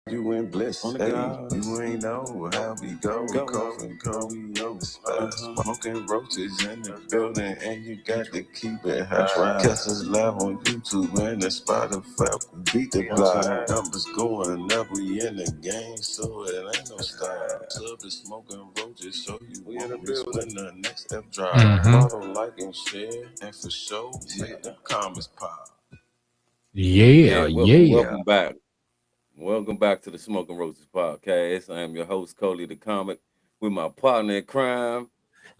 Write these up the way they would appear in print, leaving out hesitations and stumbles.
You in bliss, On the hey, God. you ain't know how we go. Coughing, we over smoking roaches in the building, and you got to keep it high. Catch us live on YouTube and the Spotify. Beat the block, numbers going up, we in the game, so it ain't no style. Sub the smoking roaches, so you won't miss when the next step drop. Follow, like, and share, and for sure, make the comments pop. Yeah, Welcome, yeah. welcome back. Welcome back to the Smoking Roses podcast. I am your host, Coley the Comic, with my partner in crime.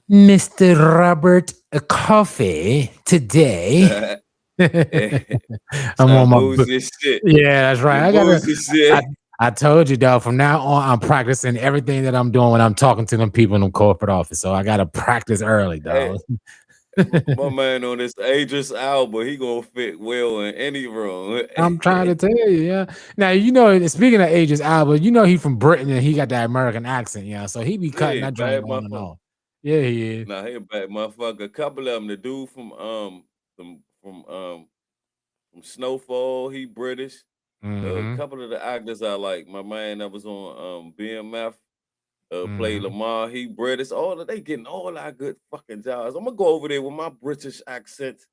Mr. Robert Coffee today. I'm on Some my bullshit shit. yeah, that's right. Some I gotta bullshit I, shit. I told you, dog, from now on I'm practicing everything that I'm doing when I'm talking to them people in the corporate office. So I gotta practice early, Hey, dog. my man on this Idris Alba, he gonna fit well in any room. I'm trying to tell you, yeah. Now you know, speaking of Aegis Alba, you know he from Britain and he got that American accent, yeah. So he be cutting Yeah, that joint bad on and motherfucker. on. Yeah, he is. Nah, he a bad motherfucker. A couple of them, the dude from Snowfall, he British. A Mm-hmm. couple of the actors I like. My man that was on BMF, played Mm-hmm. Lamar. He British. They getting all our good fucking jobs. I'm gonna go over there with my British accent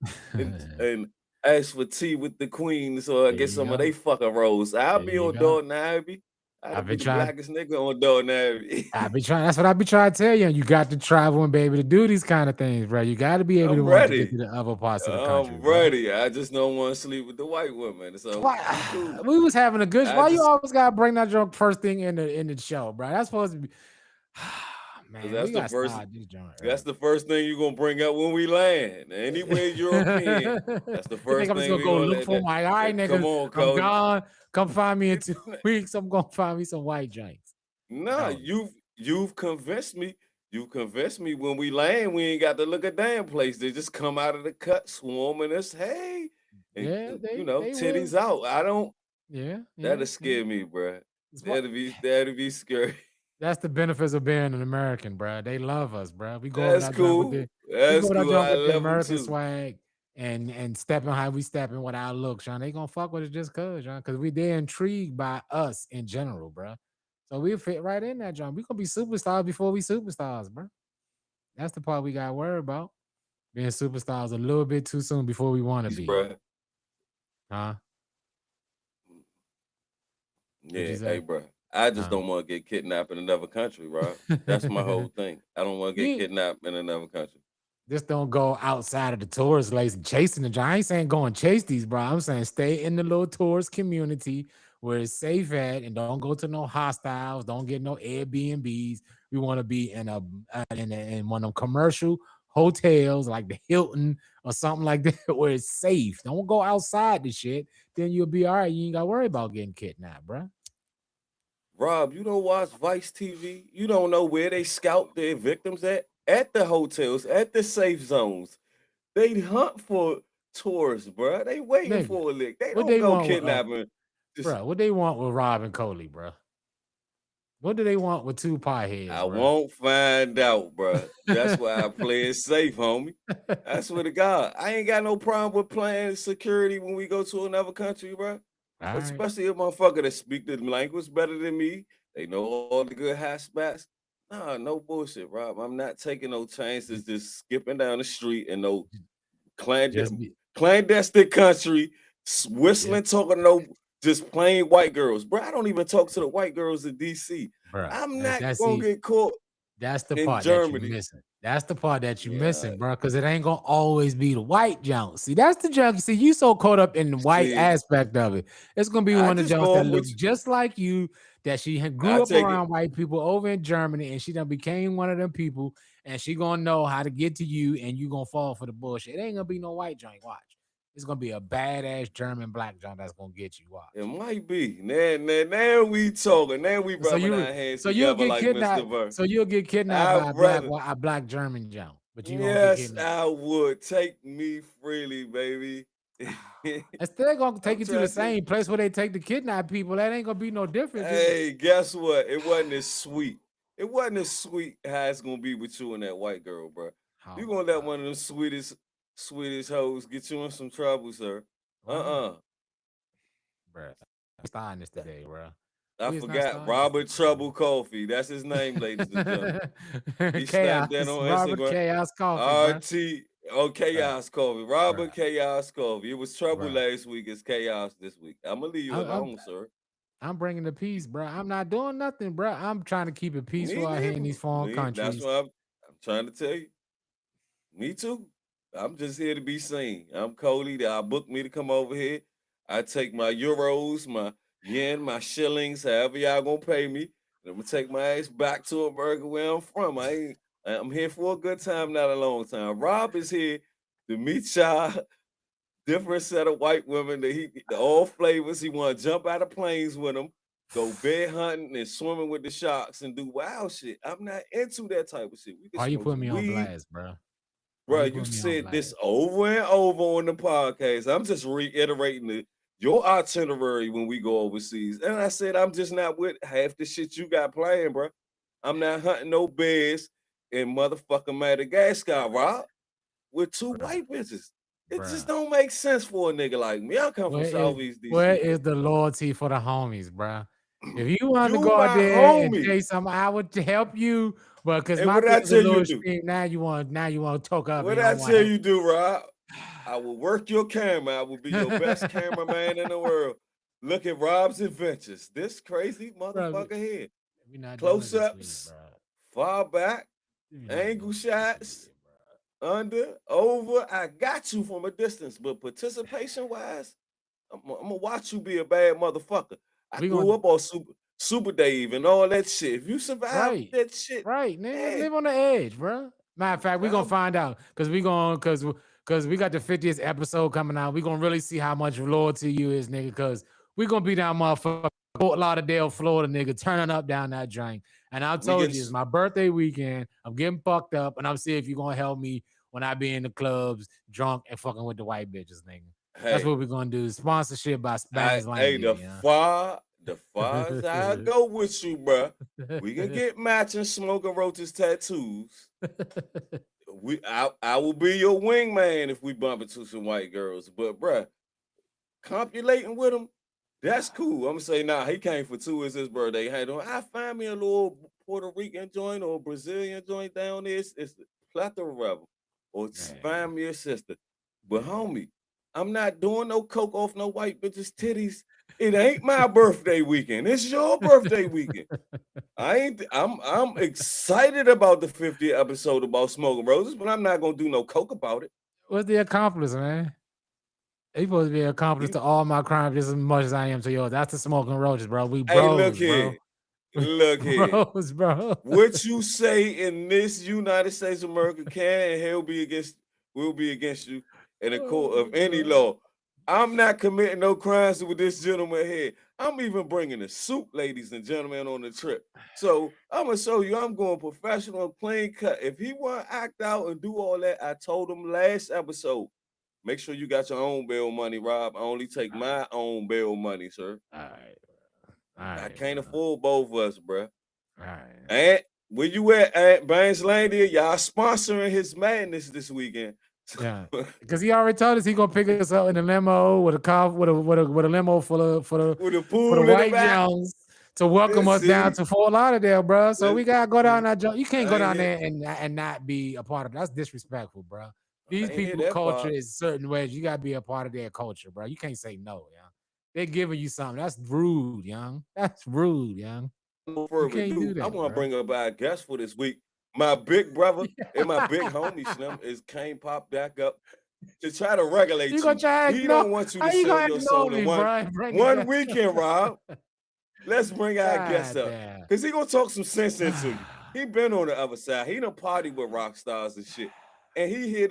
and ask for tea with the Queen, so I There get you some of go. they fucking roles. I'll There be you on go. Dalton Abbey. I'll I've be been the trying. blackest nigga on Dalton Abbey. I be trying. That's what I be trying to tell you. You got to travel and be able to do these kind of things, bro. You got to be able to I'm want to get ready. to the other parts of the country, I'm bro. ready. I just don't want to sleep with the white women, so Why we cool. we was having a good. I Why you just always gotta bring that joke first thing in the show, bro? That's supposed to be. Cause Man, we gotta start this joint that's early. the first thing you're gonna bring up when we land. Anywhere European, that's the You think first I'm just thing gonna we go gonna look let for that. my all right, Come niggas? on, I'm Cody. gone. Come find me in 2 weeks. I'm gonna find me some white joints. Nah, No. you've convinced me. You've convinced me when we land, we ain't got to look a damn place. They just come out of the cut swarming us. Hey, and Yeah, they will. titties out. I don't Yeah, yeah, that'll yeah. scare me, bruh. It's what That'll be scary. that's the benefits of being an American, bro. They love us, bro. We go over That's that joint with cool. the we go That's over that cool. joint I with the love them American too. swag and stepping how we stepping with our look, Sean. They gonna fuck with us just cause, Sean, because they're intrigued by us in general, bro. So we fit right in that joint. We gonna be superstars before we superstars, bro. That's the part we got worried about. Being superstars a little bit too soon before we want to Peace, be. bruh. Huh? What you Yeah, hey, say? bro. I just Huh? don't want to get kidnapped in another country, bro. That's my whole thing. I don't want to get you kidnapped in another country. just don't go outside of the tourist lace and chasing the giant. I ain't saying go and chase these, bro. I'm saying stay in the little tourist community where it's safe at, and don't go to no hostels. Don't get no Airbnbs. We want to be in one of them commercial hotels like the Hilton or something like that where it's safe. Don't go outside the shit. Then you'll be all right. You ain't got to worry about getting kidnapped, bro. Rob, you don't watch Vice TV. You don't know where they scout their victims at the hotels, at the safe zones. They hunt for tourists, bro. They waiting Nigga, for a lick. They what don't they go want with kidnapping. Just bro? What they want with Rob and Coley, bro? What do they want with two pie heads, I bro? won't find out, bro. That's why I play it safe, homie. I swear to God, I ain't got no problem with playing security when we go to another country, bro. All right. Especially a motherfucker that speak the language better than me. They know all the good hot spots. Nah, no bullshit, Rob. I'm not taking no chances just skipping down the street in no Just be clandestine country, just whistling, talking to no just plain white girls. Bro, I don't even talk to the white girls in DC. bro. I'm That's not that's gonna see, get caught that's the in part that you Germany. missing. That's the part that you Yeah, missing, bro. Because it ain't gonna always be the white junk. See, that's the junk. See, you so caught up in the white see, aspect of it. It's gonna be I one of the just junks go that off look with you. just like you. That she had I grew up take it. around white people over in Germany, and she done became one of them people, and she gonna know how to get to you, and you gonna fall for the bullshit. It ain't gonna be no white junk. Watch. It's gonna be a badass German black junk that's gonna get you. It Watch. might be. Now we talking. Now we So rubbing you our hands so you'll together get like Mr. kidnapped. Burr. So you'll get kidnapped by I'd rather. a black German junk, but you gonna get Yes, kidnapped. I would. Take me freely, baby. It's still gonna take I'm you to the trying to. same place where they take the kidnap people. That ain't gonna be no difference. Hey, guess what? It wasn't as sweet. It wasn't as sweet how it's gonna be with you and that white girl, bro. Oh You my gonna let god! one of them sweetest hoes get you in some trouble, sir. Why, Uh-uh. bro? We starting this today, bro. I We is not forgot starting Robert this shit, Trouble Coffee. That's his name, ladies and gentlemen. bro. He snapped that Chaos, on Robert Instagram. Chaos Coffee, bro. RT Chaos Coffee. Bro, Robert Chaos Coffee. It was trouble bro. last week. It's chaos this week. I'm gonna leave you I'm alone, sir. I'm bringing the peace, bro. I'm not doing nothing, bro. I'm trying to keep it Me peaceful out here in neither. these foreign Me. That's countries. what I'm trying to tell you. Me too. I'm just here to be seen. I'm Cody. I booked me to come over here. I take my euros, my yen, my shillings, however y'all gonna pay me. And I'm gonna take my ass back to America where I'm from. I'm here for a good time, not a long time. Rob is here to meet y'all, different set of white women that all flavors. He want to jump out of planes with them, go bear hunting and swimming with the sharks and do wild shit. I'm not into that type of shit. We can Why you smoke putting some me on weed. blast, bro? Why Bro, you you putting me on said this blast? over and over on the podcast. I'm just reiterating your itinerary when we go overseas. And I said, I'm just not with half the shit you got playing, bro. I'm not hunting no bears in motherfucking Madagascar, Rob, with two Bro, white bitches. It bro. just don't make sense for a nigga like me. I come from Southeast Where DC. is the loyalty for the homies, bro? If you want to You go out my there and homie. chase something, I would help you. But because And my what did I thing's a tell you little to do? extreme, now you want to talk up What and you did I don't want tell to you do, Rob? I will work your camera. I will be your best cameraman in the world. Look at Rob's adventures. This crazy bro, motherfucker here. we're not doing it Close this week, ups, bro. far back, We're not angle doing it this shots, week, bro. under, over. I got you from a distance, but participation wise, I'm gonna watch you be a bad motherfucker. I We grew gonna up on Super Dave and all that shit. If you survive right, that shit, right, nigga, hey, live on the edge, bro. Matter of fact, we gonna I'm find out because we got the 50th episode coming out. We gonna really see how much loyalty you is, nigga. Because we gonna be down motherfucker Fort Lauderdale, Florida, nigga, turning up down that drink. And I we told getting you it's my birthday weekend. I'm getting fucked up, and I'm seeing if you gonna help me when I be in the clubs, drunk and fucking with the white bitches, nigga. That's hey. what we're gonna do. Sponsorship by Bangs Landia, yeah. The far as I go with you, bruh. We can get matching smoking roaches tattoos. I will be your wingman if we bump into some white girls. But bruh, copulating with them, that's cool. I'm gonna say, nah, he came for two. It's his birthday. Hey, don't I find me a little Puerto Rican joint or Brazilian joint down there? It's the plethora of them. Or find me a sister. But homie, I'm not doing no coke off no white bitches' titties. It ain't my birthday weekend. It's your birthday weekend. I'm excited about the 50th episode about Smoking Roses, but I'm not gonna do no coke about it. What's the accomplice, man? He supposed to be an accomplice to all my crimes just as much as I am to yours. That's the smoking roaches, bro. We Hey, look bros, bro. here. Look here. Bros, bro. What you say in this United States of America can and will be against you in a court of any law. I'm not committing no crimes with this gentleman here. I'm even bringing a suit, ladies and gentlemen, on the trip. So I'm gonna show you I'm going professional, clean cut. If he want to act out and do all that, I told him last episode. Make sure you got your own bail money, Rob. I only take my own bail money, sir. All right. I can't afford both of us, bro. All right. And where you at Bangs Landia? Y'all sponsoring his madness this weekend. Yeah, because he already told us he gonna pick us up in a limo with a car with a limo full of for the white Jones to welcome us down to Fort Lauderdale, bro. So we gotta go down that. You can't go down there and not be a part of it. That's disrespectful, bro. These people's culture is certain ways. You gotta be a part of their culture, bro. You can't say no, yeah. They're giving you something. That's rude, young. That's rude, young. No further ado, I want to bring up our guest for this week. My big brother and my big homie Slim came pop back up to try to regulate you. He don't want you to sell your soul in one weekend, Rob. Let's bring our guest up. Because he gonna talk some sense into you. He been on the other side. He done party with rock stars and shit. And he here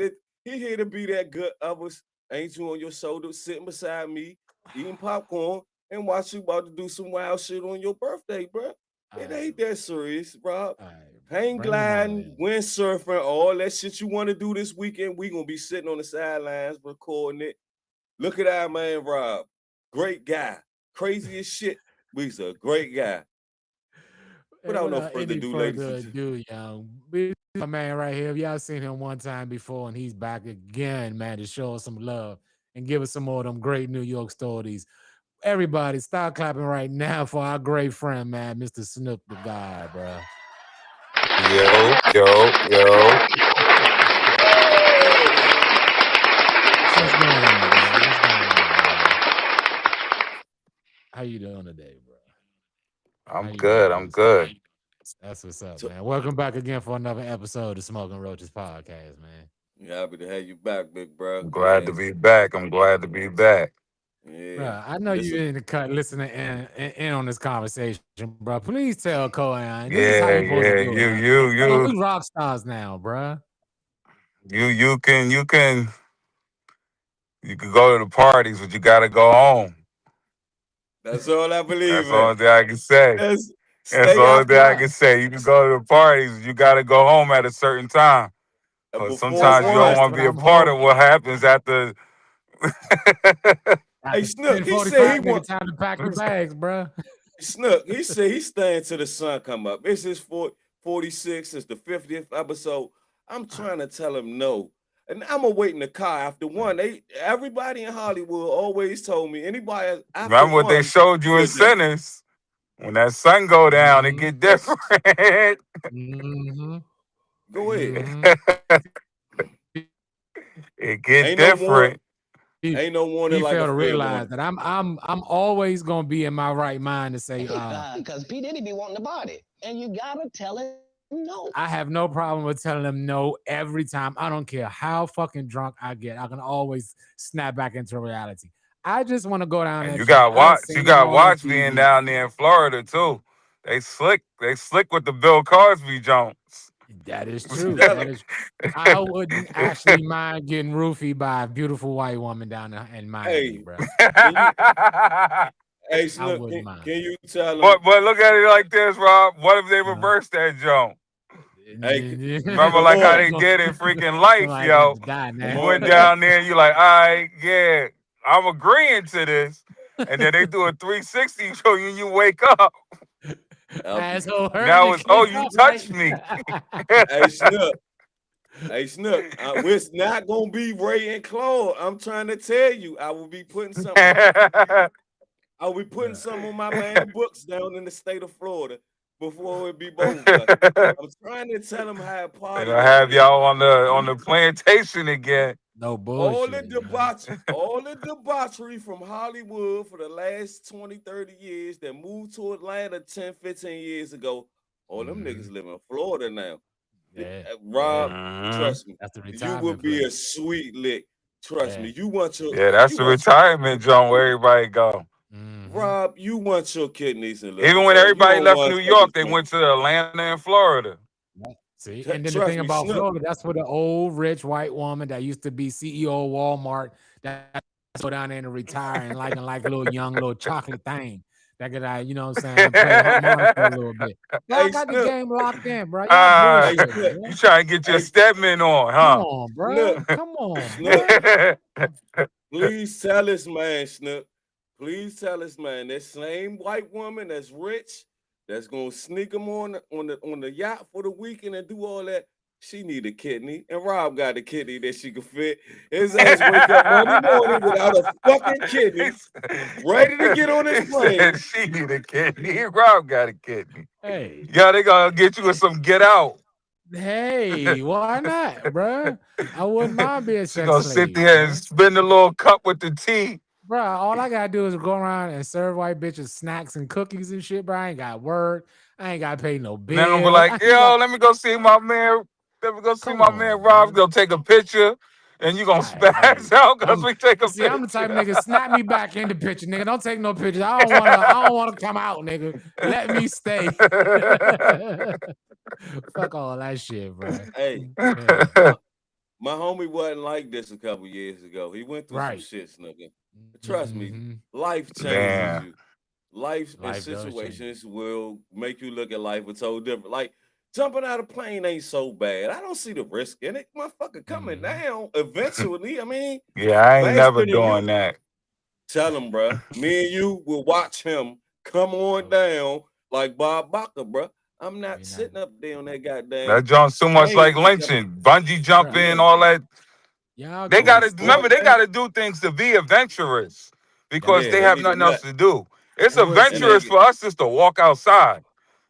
to be that good of us. Ain't you on your shoulder sitting beside me, eating popcorn, and watch you about to do some wild shit on your birthday, bro. It ain't that serious, Rob. Hang gliding, windsurfing, all that shit you want to do this weekend. We gonna be sitting on the sidelines recording it. Look at our man Rob. Great guy. Crazy as shit. We's a great guy. Without no further ado, ladies and gentlemen. My man right here. Y'all seen him one time before, and he's back again, man, to show us some love and give us some more of them great New York stories. Everybody, start clapping right now for our great friend, man, Mr. Snook the God, bro. Yo, yo, yo. What's going on, man? What's going on, man? How you doing today, bro? How I'm you good. doing I'm this? good. That's what's up, So, man. Welcome back again for another episode of Smoking Roaches podcast, man. happy to have you back, big bro. I'm glad to be back. I'm glad to be back. Yeah. Bro, I know you Listen, in the cut listening in on this conversation, bro. Please tell Koan this is how Yeah, you supposed to yeah. do it, man. Hey, we rock stars now, bro. You can go to the parties, but you gotta go home. that's all I believe That's the in. only thing I can say. That's That's the stay only after thing I that. can say. You can go to the parties, but you gotta go home at a certain time. Cause Before That's sometimes you all don't one, right, want to but be a I'm part of hoping what happens after. hey after Snook, he said he 10:45, nigga, want time to pack your bags, bro. Snook, he said he's staying till the sun come up. This is 46, it's the 50th episode. I'm trying to tell him no. And I'm gonna wait in the car after one. Everybody in Hollywood always told me anybody after Remember what they one showed you in is a Sinners? When that sun go down, it Mm-hmm. get that's different. Mm-hmm. go ahead. Mm-hmm. It get Ain't no one, different. ain't no warning He like a failed to fair realize one. that I'm always gonna be in my right mind to say, Because P. Diddy be wanting the body. And you gotta tell him no. I have no problem with telling them no every time. I don't care how fucking drunk I get. I can always snap back into reality. I just want to go down And that you track. got I've watch. You seen it got all on watch being TV. down there in Florida too. They slick. They slick with the Bill Cosby Jones. That is true. Tell That him. is. I wouldn't actually mind getting roofied by a beautiful white woman down there in Miami, Hey, bro. can you hey I Snook, wouldn't mind. can you tell him but look at it like this, Rob. What if they Uh, reverse that Jones? hey Remember come like how on, they did in freaking Life, Somebody got yo. to die come You now. on went now. down there and you like, all right, yeah, I'm agreeing to this. And then they do a 360 show you and you wake up. Asshole hurt Now to it's, oh, get you up, right? touched me. Hey Snook. Hey Snook, it's not gonna be Ray and Claude. I'm trying to tell you, I will be putting something. I will be putting Bruh. some on my man books down in the state of Florida before it be over. I'm trying to tell them how And party I down have there. y'all on the plantation again. No All the bullshit, man. debauchery from Hollywood for the last 20, 30 years that moved to Atlanta 10, 15 years ago. All them niggas Mhm. live in Florida now. Yeah, Rob, Mhm. trust me, that's the you would retirement be a place. sweet lick. Trust Yeah. me. You want your Yeah, that's you the want your retirement joint where everybody go. Mm-hmm. Rob, you want your kidneys and Even liver, when bro. You everybody don't left want New second York, they chance. went to Atlanta and Florida. See, and then the Trust thing me, about Snook. Florida, that's where the old rich white woman that used to be CEO of Walmart that go down there and retire and like a little young little chocolate thing that could you know what I'm saying, play the harmonica a little bit. Bro, I Hey, got the Snook. game locked in, bro. Y'all Ah, Hey, bullshitting, Snook. bro. you trying to get your Hey, Stedman on, Come huh? on, Snook. bro. Come on, Snook. bro. Please tell this man, Snook. Please tell this man that same white woman that's rich, that's gonna sneak him on the yacht for the weekend and do all that. She need a kidney, and Rob got a kidney that she could fit. His ass wake up Monday morning without a fucking kidney, ready to get on his He said plane. she need a kidney. Rob got a kidney. Hey, Yeah, they gonna get you with some get out. hey, why not, bro? I wouldn't mind being a She sex gonna sit slave, there and bro. spin the little cup with the tea. Bro, all I gotta do is go around and serve white bitches snacks and cookies and shit, bro. I ain't got work. I ain't gotta pay no And then I'm gonna be bill. like, I ain't got yo, let me go see my man. Let me go see come my man on, Rob. bro. Gonna take a picture, and you gonna Hey, spaz out because I'm we take a see, I'm the type of picture. nigga, snap me back in the picture, nigga. Don't take no pictures. I don't wanna come out, nigga. Let me stay. Fuck all that shit, bro. Hey, Yeah, my my homie wasn't like this a couple years ago. He went through some right. shit, Snooker. Trust me, Mm-hmm. life changes Man, you. Life and Life does change. situations will make you look at life a total different. Like jumping out of plane ain't so bad. I don't see the risk in it. Motherfucker coming Mm-hmm. down eventually. I mean, yeah, I ain't never faster than doing you. that. Tell him, bruh. Me and you will watch him come on down like Bob Barker, bruh. I'm You're not not, sitting up there on that goddamn That joint's too much like plane. lynching, bungee bro. jumping, Yeah, all that. Y'all They gonna gotta stop. all remember they that. gotta do things to be adventurous. because Yeah, they they have need a nothing else nut. to do. It's And we're And adventurous they for us just to walk outside.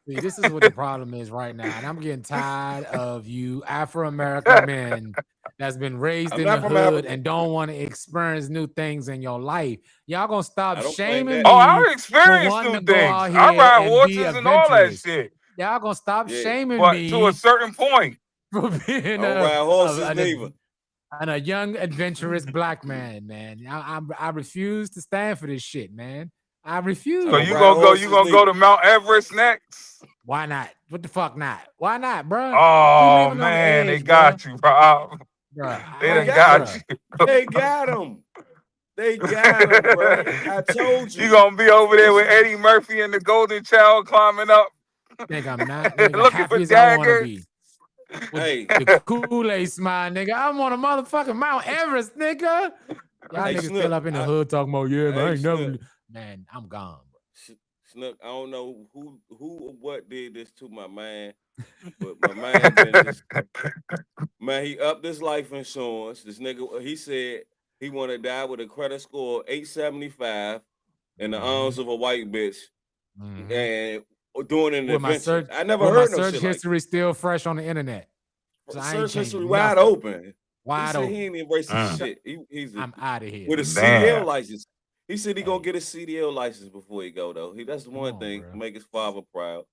see, this is what the problem is right now, and I'm getting tired of you Afro-American men that's been raised I'm in not the from hood Africa. and don't want to experience new things in your life. Y'all gonna stop I don't claim shaming that. Oh, me I for experienced wanting new to go things. out I here ride and be horses and all that adventurous. shit, Y'all gonna stop Yeah. shaming but to a me certain point. for I being don't ride horses neither. a young adventurous black man, man. I refuse to stand for this shit, man. I I refuse. So don't you ride gonna go? You horses gonna go neither. to Mount Everest next? Why not? What the fuck not? Why not, bruh? We Oh living on the man, they edge, bruh. got you, bro. Bruh, They They done got got bruh. him. you. They got him. They got him, bro. I told You you. gonna be over there with Listen, Eddie Murphy and the Golden Child climbing up, Think I'm not, nigga. looking for Happy as I want to be daggers. with hey, the Kool-Aid smile, nigga. I'm on a motherfucking Mount Everest, nigga. Y'all hey, niggas still Snook. up in the hood talking about, yeah, man. I Hey, ain't never. Snook. Man, I'm gone, bro. Snook. I don't know who or what did this to my man, but my man been just man. He upped his life insurance. This nigga. He said he want to die with a credit score of 875 in the Mm-hmm. arms of a white bitch Mm-hmm. and doing an With my adventure. search, I never with my heard no search shit like history still fresh on the internet, that. so I ain't Search history changing wide nothing. open. He Wide said he open. ain't even racist Mm. shit. He's I'm out of here. with a Damn. CDL license. He said he gonna Hey, get a CDL license before he go though. That's the come one on, thing to bro. make his father proud.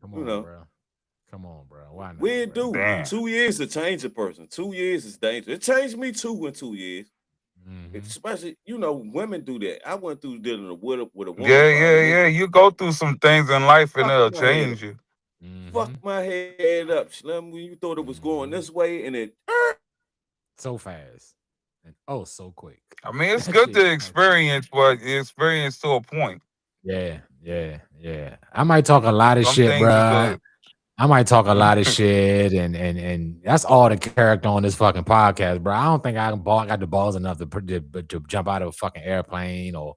Come You on, know, bro. Come on, bro. Why we not, it bro? do Damn. 2 years to change a person. 2 years is dangerous. It changed me too in 2 years. Mm-hmm. Especially, women do that. I went through dealing with a woman Yeah, problem. It You go through some things in life and fucked it'll my head up. change you. Mm-hmm. Fucked my head up, Slim. When you thought it was going Mm-hmm. this way and it So fast and oh so quick. I mean, it's That good shit to fucking experience, but you experience to a point. yeah, yeah, yeah. I might talk a lot of Some shit, things are bruh. good. I might talk a lot of shit, and that's all the character on this fucking podcast, bro. I don't think got the balls enough to jump out of a fucking airplane or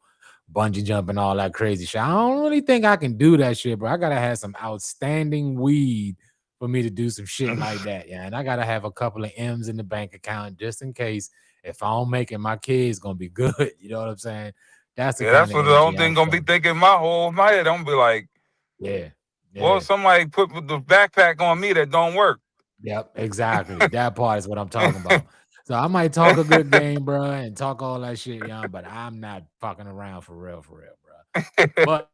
bungee jump and all that crazy shit. I don't really think I can do that shit, bro. I gotta have some outstanding weed for me to do some shit like that, yeah. And I gotta have a couple of M's in the bank account just in case if I don't make it, my kids gonna be good. You know what I'm saying? That's the Yeah, kind that's of what the only energy thing I'm gonna be from. thinking my head. I'm gonna be like, Yeah, well, yeah. somebody put the backpack on me that don't work. Yep, exactly. That part is what I'm talking about. So I might talk a good game, bro, and talk all that shit, young, but I'm not fucking around for real, bro. But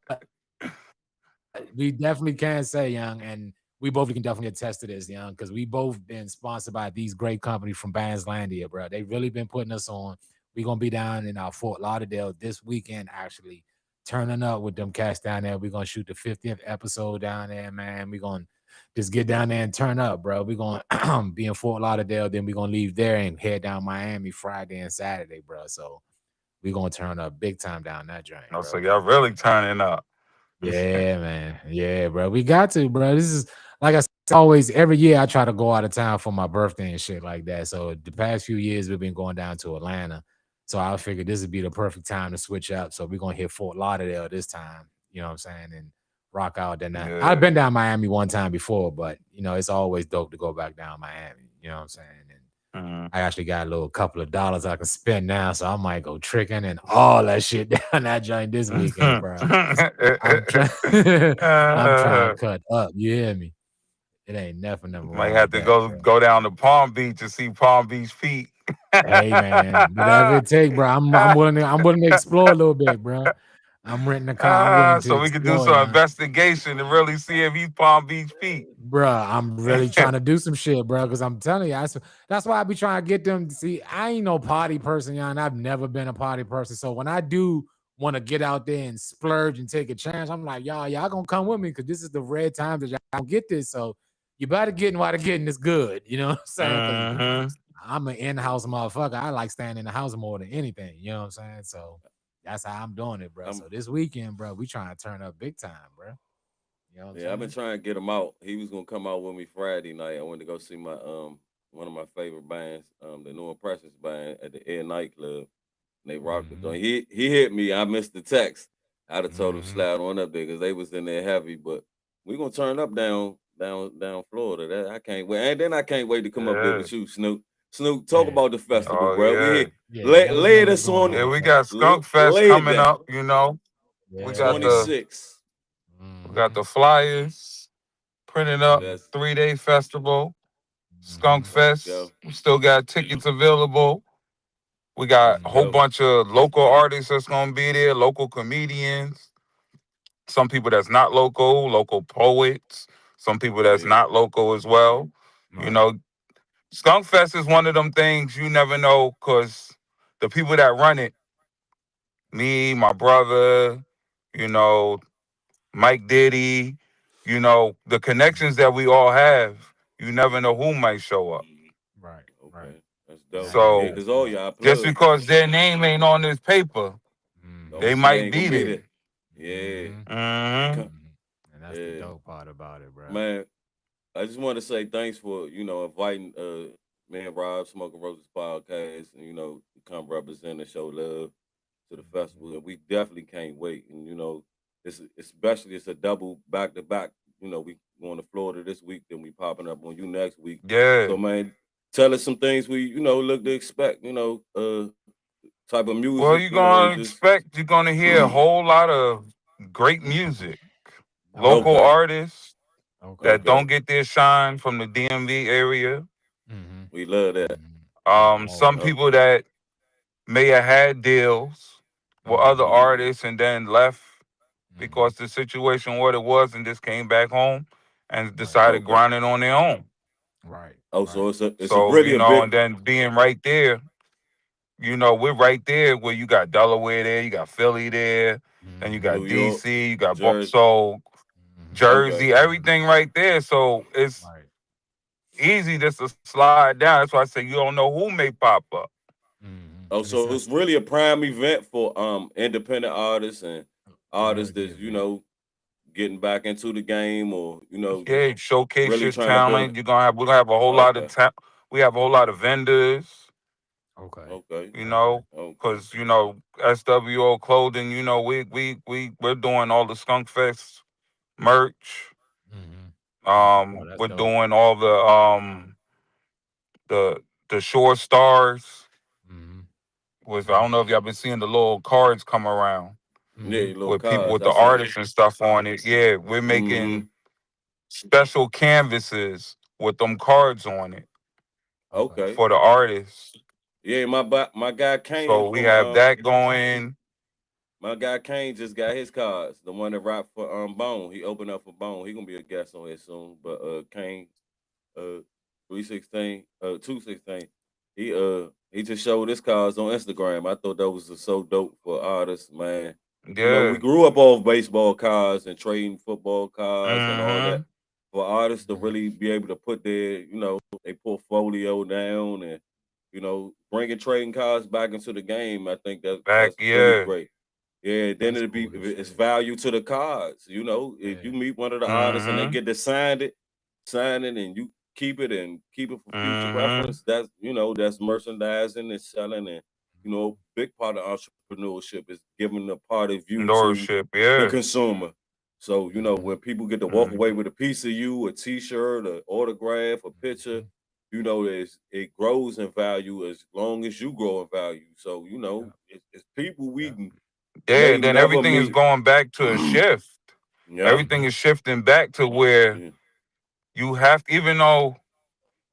we definitely can say, young, and we both can definitely attest to this, young, because we both been sponsored by these great companies from Bandslandia, bro. They really been putting us on. We're gonna be down in our Fort Lauderdale this weekend, actually, turning up with them cats down there. We're gonna shoot the 50th episode down there, man. We're gonna just get down there and turn up, bro. We're gonna be in Fort Lauderdale, then we're gonna leave there and head down Miami Friday and Saturday, bro. So we're gonna turn up big time down that joint, Oh, bro. so y'all really turning up. Yeah, man. Yeah, bro. We got to, bro. This is like I said, always every year I try to go out of town for my birthday and shit like that. So the past few years we've been going down to Atlanta. So I figured this would be the perfect time to switch up. So we're gonna hit Fort Lauderdale this time, you know what I'm saying? And rock out then. I've Yeah. been down Miami one time before, but it's always dope to go back down Miami, you know what I'm saying? And I actually got a little couple of dollars I can spend now, so I might go tricking and all that shit down that joint this weekend, bro. I'm trying, I'm trying to cut up. You hear me? It ain't nothing Might wrong have with to that, bro. go down to Palm Beach and see Palm Beach feet. Hey man, whatever it take, bro. I'm willing to explore a little bit, bro. I'm renting a car. I'm willing to So we could do explore, some yeah. investigation to really see if he's Palm Beach feet. Bruh, I'm really trying to do some shit, bro. Because I'm telling you, that's why I be trying to get them to see. I ain't no party person, y'all, and I've never been a party person. So when I do want to get out there and splurge and take a chance, I'm like, y'all gonna come with me because this is the rare time that y'all don't get this. So you better get in while the getting is good. You know what I'm saying? Because I'm an in-house motherfucker. I like staying in the house more than anything. You know what I'm saying? So that's how I'm doing it, bro. So this weekend, bro, we trying to turn up big time, bro. You know what I'm Yeah, I've been saying? trying to get him out. He was gonna come out with me Friday night. I went to go see my one of my favorite bands, the New Impressions band at the Air nightclub. And they rocked the Mhm. joint. He hit me. I missed the text. I'd have told him Mhm. slide on up there because they was in there heavy. But we gonna turn up down Florida. That I can't wait. And then I can't wait to come up there Yeah. with you, Snoop. Snoop, talk Yeah, about the yeah, festival, Oh bro. We yeah. here. yeah. Let us Lay know what's this going on Yeah, on, we Cap. got Skunk Fest lay it coming down. up, you know. We Yeah, got man. the 26. we got Mm-hmm. the flyers printed up, Mm-hmm. That's 3-day festival, Skunk Mm-hmm. let's Fest. go. We still got tickets available. We got Let's a whole Mm-hmm. go. bunch of local artists that's gonna be there, local comedians, some people that's not local, local poets, some people that's Yeah. not local as well. You Right. know, Skunk Fest is one of them things you never know because the people that run it, me, my brother, you know, Mike Diddy, you know, the connections that we all have, you never know who might show up. Right. Right. Okay. That's And dope. I hear Yeah, So that's because all dope. y'all just plug. because their name ain't on this paper, Don't Mm-hmm. they mean they might ain't gonna be be there. there. Yeah. Mm-hmm. Hmm. Co- Mm-hmm. And that's the Yeah. dope part about it, bro. Man, I just want to say thanks for, inviting me and Rob Smoking Roses podcast and to come represent and show love to the Mm-hmm. festival. And we definitely can't wait. And it's especially it's a double back to back. We going to Florida this week, then we popping up on you next week. Yeah. So man, tell us some things we, look to expect, type of music, Well, and just you're gonna hear a whole lot of great music, local Okay. okay, artists Okay. that okay. don't get their shine from the DMV area. Mm-hmm. We love that. Mm-hmm. Yeah, Some always. Oh, people that may have had deals with other Mm-hmm. artists and then left Mm-hmm. because the situation what it was and just came back home and Right. decided okay. grinding on their own. Right. Oh, Right. so it's a So, really a and big then being right there, we're right there where you got Delaware there, you got Philly there, then you Mm-hmm. New got York, DC, you got Jersey. So Mm-hmm. Okay. Jersey, everything right there. So it's Right. easy just to slide down. That's why I say you don't know who may pop up. Mm-hmm. Oh, And it's so not it's really a prime event for independent artists and hell artists yeah, that's, man. getting back into the game or, just Yeah, showcase really your trying to build. talent. We're gonna have a whole lot of Okay. we have a whole lot of vendors, Okay. Okay. you Okay. know, Okay. because SWO clothing, we're doing all the Skunk Fest merch. Mm-hmm. Mm-hmm. Oh, that's We're dope. doing all the Shore Stars, Mm-hmm. with I Mm-hmm. don't know if y'all been seeing the little cards come around Yeah, Mm-hmm. your little with people cars. with I the seen it. artists and stuff on it. Yeah, we're Mm-hmm. making special canvases with them cards on it Okay. Okay. for the artists. Yeah, my guy Kane So we from have that going. my guy Kane just got his cards. The one that rapped for Bone. He opened up for Bone. He gonna be a guest on here soon. But Kane 316, 216. He just showed his cards on Instagram. I thought that was so dope for artists, man. We Yeah. grew up off baseball cards and trading football cards and all that. Mm-hmm. For artists to Mm-hmm. really be able to put their portfolio down and bringing trading cards back into the game, I think Back, that's really yeah. great. Yeah, then That's it'll be cool as it's shit. value to the cards. If you Yeah. meet one of the artists and they Mm-hmm. get to sign it, and you keep it for future Mm-hmm. reference. That's merchandising and selling, and big part of entrepreneurship is giving a part of you to Endorship, the yeah. consumer. So Mm-hmm. when people get to walk away Mm-hmm. with a piece of you, a T-shirt, an autograph, a picture, Mm-hmm. it grows in value as long as you grow in value. So Yeah. it's people Yeah. Yeah, may and then never everything is meet. going back to a shift. Yep. Everything Mm-hmm. is shifting back to where Yeah. you have, even though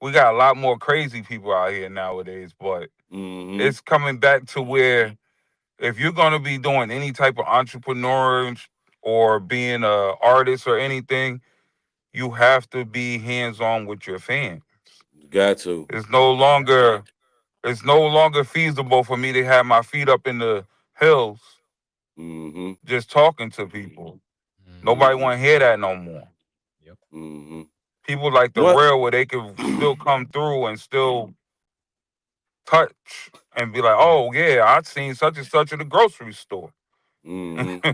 we got a lot more crazy people out here nowadays, but Mm-hmm. it's coming back to where if you're going to be doing any type of entrepreneur or being a artist or anything, you have to be hands on with your fans. Got to. It's no longer it's no longer feasible for me to have my feet up in the hills Mm-hmm. just talking to people. Mm-hmm. Nobody Mm-hmm. want to hear that no more. Yep. Mm-hmm. People like the What? real where they can still come through and still touch and be like, Yeah. oh yeah, I seen such and such at the grocery store. Mm-hmm.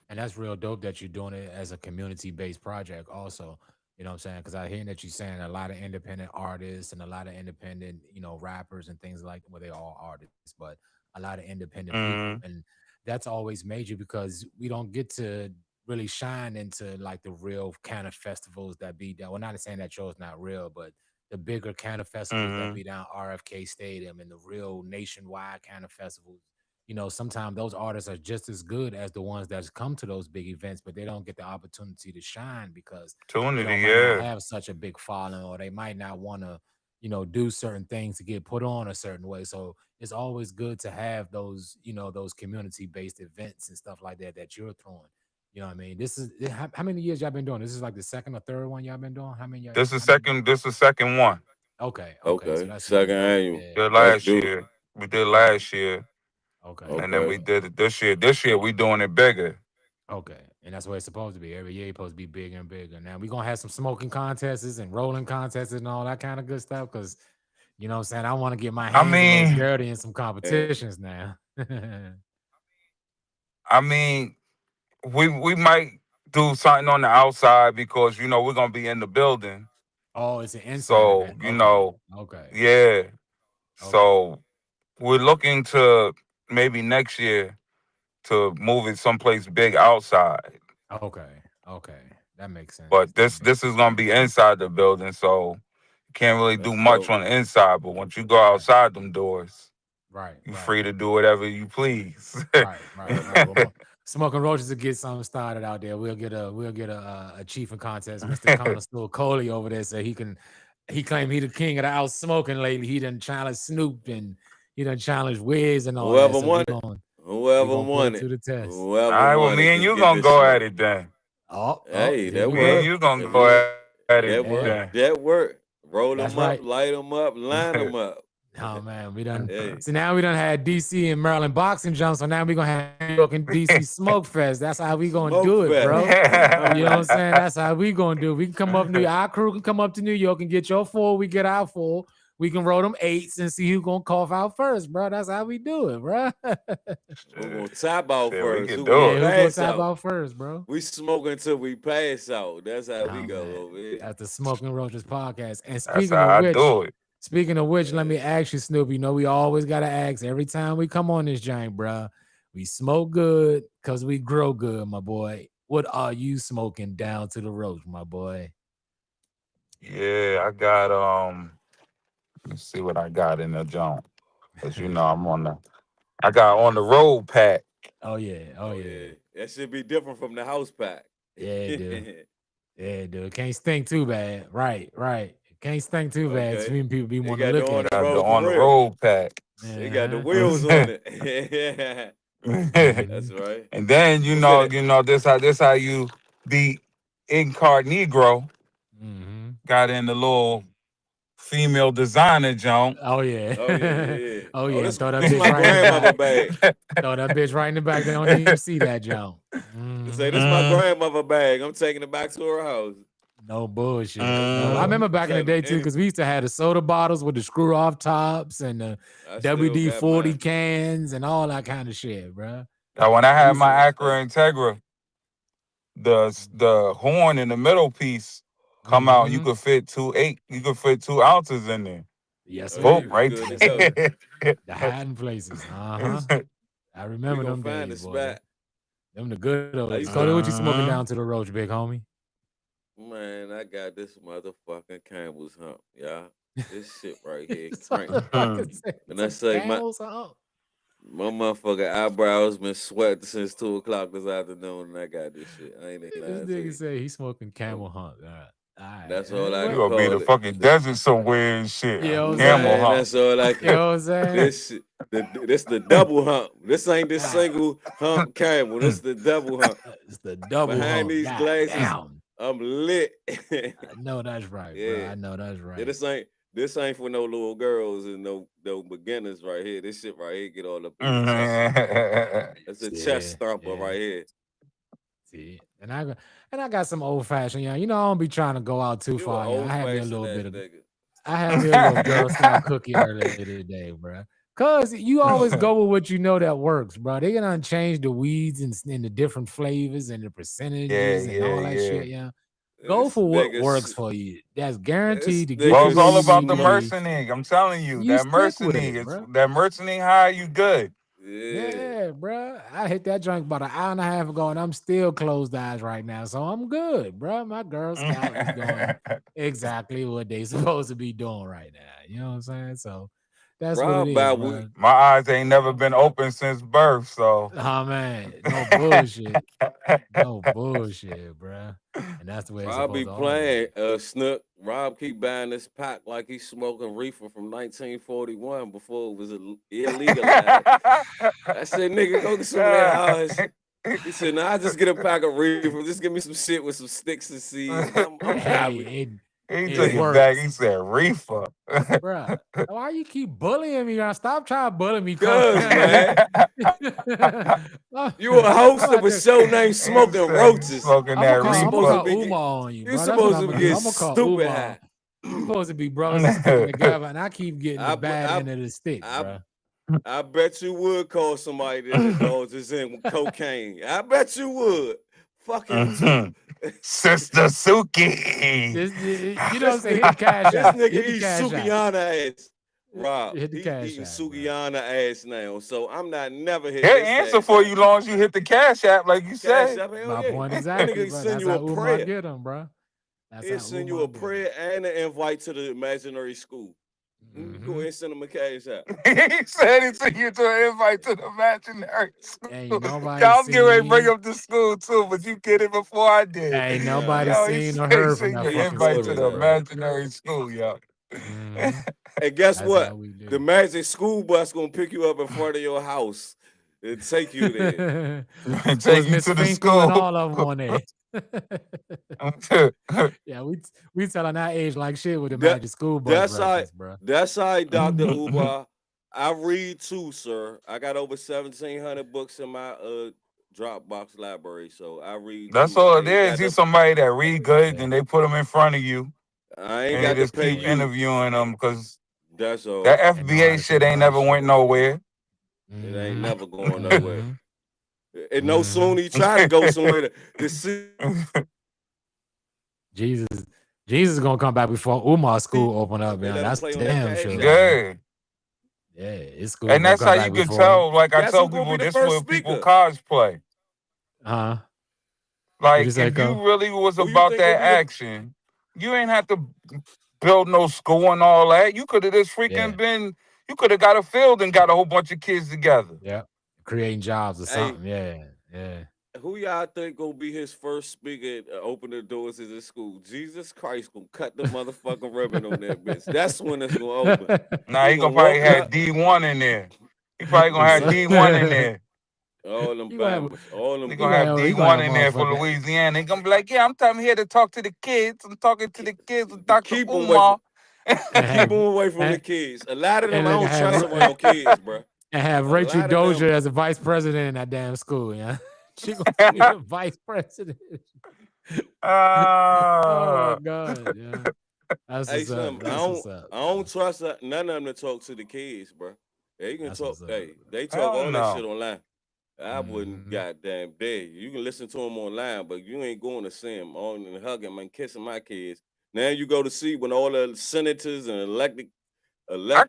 And that's real dope that you're doing it as a community based project also. You know what I'm saying? Because I hear that you're saying a lot of independent artists and a lot of independent, rappers and things like well, they all artists, but a lot of independent people. Mm, And that's always major because we don't get to really shine into like the real kind of festivals that be done. Well, not saying that yours not real, but the bigger kind of festivals that be down RFK Stadium and the real nationwide kind of festivals. Sometimes those artists are just as good as the ones that's come to those big events, but they don't get the opportunity to shine because they Opportunity, might not yeah. have such a big following, or they might not want to, do certain things to get put on a certain way. So it's always good to have those, those community-based events and stuff like that you're throwing. You know what I mean? This is how many years y'all been doing? This is like the second or third one y'all been doing. How many? This is How many? second. This is second one. Okay, so Okay. that's Second dope. annual. Yeah. We did That's last due. year. We did last year, Okay. and then we Okay. did it this year. This year we doing it bigger. Okay. And that's what it's supposed to be. Every year it's supposed to be bigger and bigger. Now we're gonna have some smoking contests and rolling contests and all that kind of good stuff. Cause you know what I'm saying? I want to get my I hands a little mean, dirty in some Hey, competitions now. I mean, we might do something on the outside because we're gonna be in the building. Oh, it's an inside So event. Okay. Okay. yeah. Okay. So we're looking to maybe next year to move it someplace big outside. Okay. Okay. That makes sense. But That this makes this is gonna be inside the building, so you can't really do that's much dope. on the inside. But once you go right. outside them doors, Right. you Right. free to do whatever you please. Right. Well, Smoking Roaches will get something started out there. We'll get a chiefing contest. Mr. Connoisseur Coley over there, so he claimed he the king of the out smoking lately. He done challenge Snoop and he done challenge Wiz and all that. Whoever So we won it, going we whoever gonna put won it it, to the test. All whoever right, well, won me it and can you get gonna this go at smoke. it then. Hey, There that we Me and go. work. you gonna If go you at it that Yeah, work, then. that work. Roll that's them up, right. line them up. Oh man, we done. Hey, So now we done had DC and Maryland boxing jumps. So now we gonna have New York and DC Smoke Fest. That's how we gonna smoke do it, fest. bro. I'm You know what I'm with it. saying? That's how we gonna do. We can come up our crew can come up to New York and get your four. We get our four. We can roll them eights and see who gonna cough out first, bro. That's how we do it, bro. Who gonna Shit, tap out shit, we first? can Who do gonna Yeah, it. who gonna pass tap out? out first, bro? We smoke until we pass out. That's how we Oh go man, over here. that's the Smoking Roaches podcast. And That's how I do it. speaking of which, let me Hey, ask you, Snoop. You know we always gotta ask every time we come on this joint, bro. We smoke good because we grow good, my boy. What are you smoking down to the roach, my boy? Yeah, I got let's see what I got in the junk. Cause I'm on the I got on the road pack. Oh yeah, oh yeah, that should be different from the house pack. yeah, dude. Yeah, dude. Can't stink too bad. Right. Can't stink too bad. Okay, Too many people be they want to got the look on at the you, Got the road man. for on the real. road pack. They got the Uh-huh. wheels on it. hmm That's right. And then this how you be incognito. hmm Got in the little female designer junk. Oh yeah. Oh yeah. Oh Oh, yeah. this Throw that this bitch my right in the grandmother back. bag. Throw that bitch right in the back. They don't even see that jump. Say this hmm my Mm, grandmother bag. I'm taking it back to her house. No bullshit. Cause No, I remember back in the tell day too, any because we used to have the soda bottles with the screw off tops and the I still WD got 40 mine. cans and all that kind of shit, bro. Now when I We had used to, my Hey, Acura Integra, the horn in the middle piece come out. hmm You could fit 2 ounces in there. Yes, oh yeah, Boom, sir. we right good to Yes, go. sir. there. The hiding places. I We remember gonna them find days, the boy. spot. Them the good old I days. used Cody, to what you smoking Mhm. down to the roach, big homie? man, I got this motherfucking Campbell's hump, y'all. This shit right here This crank. motherfucker Mhm. said And I some say camels, huh? my motherfucking eyebrows been sweating since 2 o'clock this afternoon, and I got this shit. I ain't even This lying to nigga you. say he's smoking Um, camel hump. All right. that's all I You can What? gonna be in the call it. fucking desert somewhere and shit. You A know what I'm camel saying? Man, hump. that's all I You can. know what I'm saying? This shit, this the double hump. This ain't the God, single hump Campbell. This the double hump. it's the double Behind hump. these God glasses, damn. I'm lit. I know that's right, bro. Yeah. I know that's Yeah, right. this ain't for no little girls and no beginners right here. This shit right here get all up in your chest. That's a chest thumper Yeah. right here. See, and I got some old fashioned, yeah. You know, I don't be trying to go out too You an far, yeah. old fashioned ass nigga. I had me a little Girl Scout cookie earlier today, bro. Cause you always go with what you know that works, bro. They gonna change the weeds and the different flavors and the percentages and all that shit, yeah. Go This for what nigga, works for you. That's this guaranteed to get Well, you nigga, it's where all you about need the to be. mercenary. I'm telling you, You that stick with mercenary it, is bro. that mercenary high. You good? Yeah, bro. I hit that joint about an hour and a half ago, and I'm still closed eyes right now. So I'm good, bro. My Girl Scout is doing exactly what they supposed to be doing right now. You know what I'm saying? So that's what it Rob, is, by bro. we, My eyes ain't never been open since birth, so. Oh man, no bullshit. No bullshit, bro. And that's the way it's Rob be supposed to always playing be. Snook. Rob keep buying this pack like he's smoking reefer from 1941 before it was illegalized. I said, nigga, go get some of that house. He said, nah, I just get a pack of reefer. Just give me some shit with some sticks and seeds. I'm happy. Hey, He it took it back. works. He said reefer. Bruh, why you keep bullying me? Stop trying to bully me. Cuz, man, you a host of a show named Smoking Roaches. Smoking I'm that gonna supposed to call be Uma on you, You bro. That's what supposed I'm to gonna get do. I'm gonna call stupid Uma. high. We supposed to be brothers and sticking together, and I keep getting the I, bad I, end of the stick, I, bro. I bet you would call somebody that indulges in cocaine. I bet you would. Fuck him too. Sister Suki. You know what I'm saying? Hit the cash This out. nigga Hit the eat cash out. Sukiyana ass. Rob, Hit the he cash eating out, bro. Sukiyana ass now. So I'm not never hitting He'll his answer cash for app. you long as you hit the cash app, like you Cash said. app, hell My yeah. point That exactly, nigga bro. send That's you how a Uma prayer. get him, bro. That's He'll how send you Uma a get him. prayer and an invite to the imaginary school. Go Mm-hmm. ahead and send him a cash app. He said he sent you to an invite to the imaginary school. Ain't nobody Y'all was getting ready to bring seen. up the school too, but you get it before I did. Ain't Nah. nobody Yo, he seen or said he heard from sent that you an He fucking invite to told school, the us bro. imaginary school, yo. Mm-hmm. And guess That's what? how we The do. magic school bus gonna pick you up in front of your house and take you there. And Was take you Miss to the Finkel and school. all of them on there. Yeah, we telling our age like shit with the That magic school bus that's how reference, bro. that's how Dr. Uba. I read too, sir. I got over 1,700 books in my Dropbox library, so I read That's too. all it is. He's somebody that read good, and they put him in front of you, I ain't and they got to just pay keep you. interviewing him because That's all. that And know how FBA to shit say ain't nice never went shit. nowhere. It ain't Mhm. never going nowhere. Mhm. And no sooner he try to go somewhere to see. Jesus, Jesus is gonna come back before Umar school open up, They man. let him That's play on that damn cash sure, app. man. Yeah. Yeah, his school And gonna that's come how back you can before. tell. Like I Guess tell who gonna people, be the this first where people speaker? cosplay. Huh? What you Like say, if you Cole? really was Who you about think gonna that be the action, you ain't have to build no school and all that. You could have just Yeah, freaking been. You could have got a field and got a whole bunch of kids together. yeah. Creating jobs or hey? something. Yeah, yeah. Who y'all think gonna be his first speaker to open the doors of the school? Jesus Christ gonna cut the motherfucking ribbon on that bitch. That's when it's gonna open. Now He he gonna gonna probably walk have out. D1 in there. He probably gonna have So- D1 in there. All them you gonna have Bama's, all them He you gonna gonna have Bama's. have, you gonna D1 have in there for motherfucker. Louisiana. He gonna be like, yeah, I'm here to talk to the kids. I'm talking to the kids with Dr. Keep them away from Umar. and keep have them away from the and, kids. A lot of them and I then don't trust around kids, bro. and have A Rachel lot of them. Dozier as a vice president in that damn school. Yeah, she gonna be the vice president. Oh my god, yeah. That's Hey, what's up. Slim, That's what's up. I don't trust none of them to talk to the kids, bro. They can That's talk. what's up. Hey, they talk Hell all that shit no. online. I wouldn't Mhm. goddamn dare. You can listen to them online, but you ain't going to see them on and hug them and kissing my kids. Now you go to see when all the senators and I elected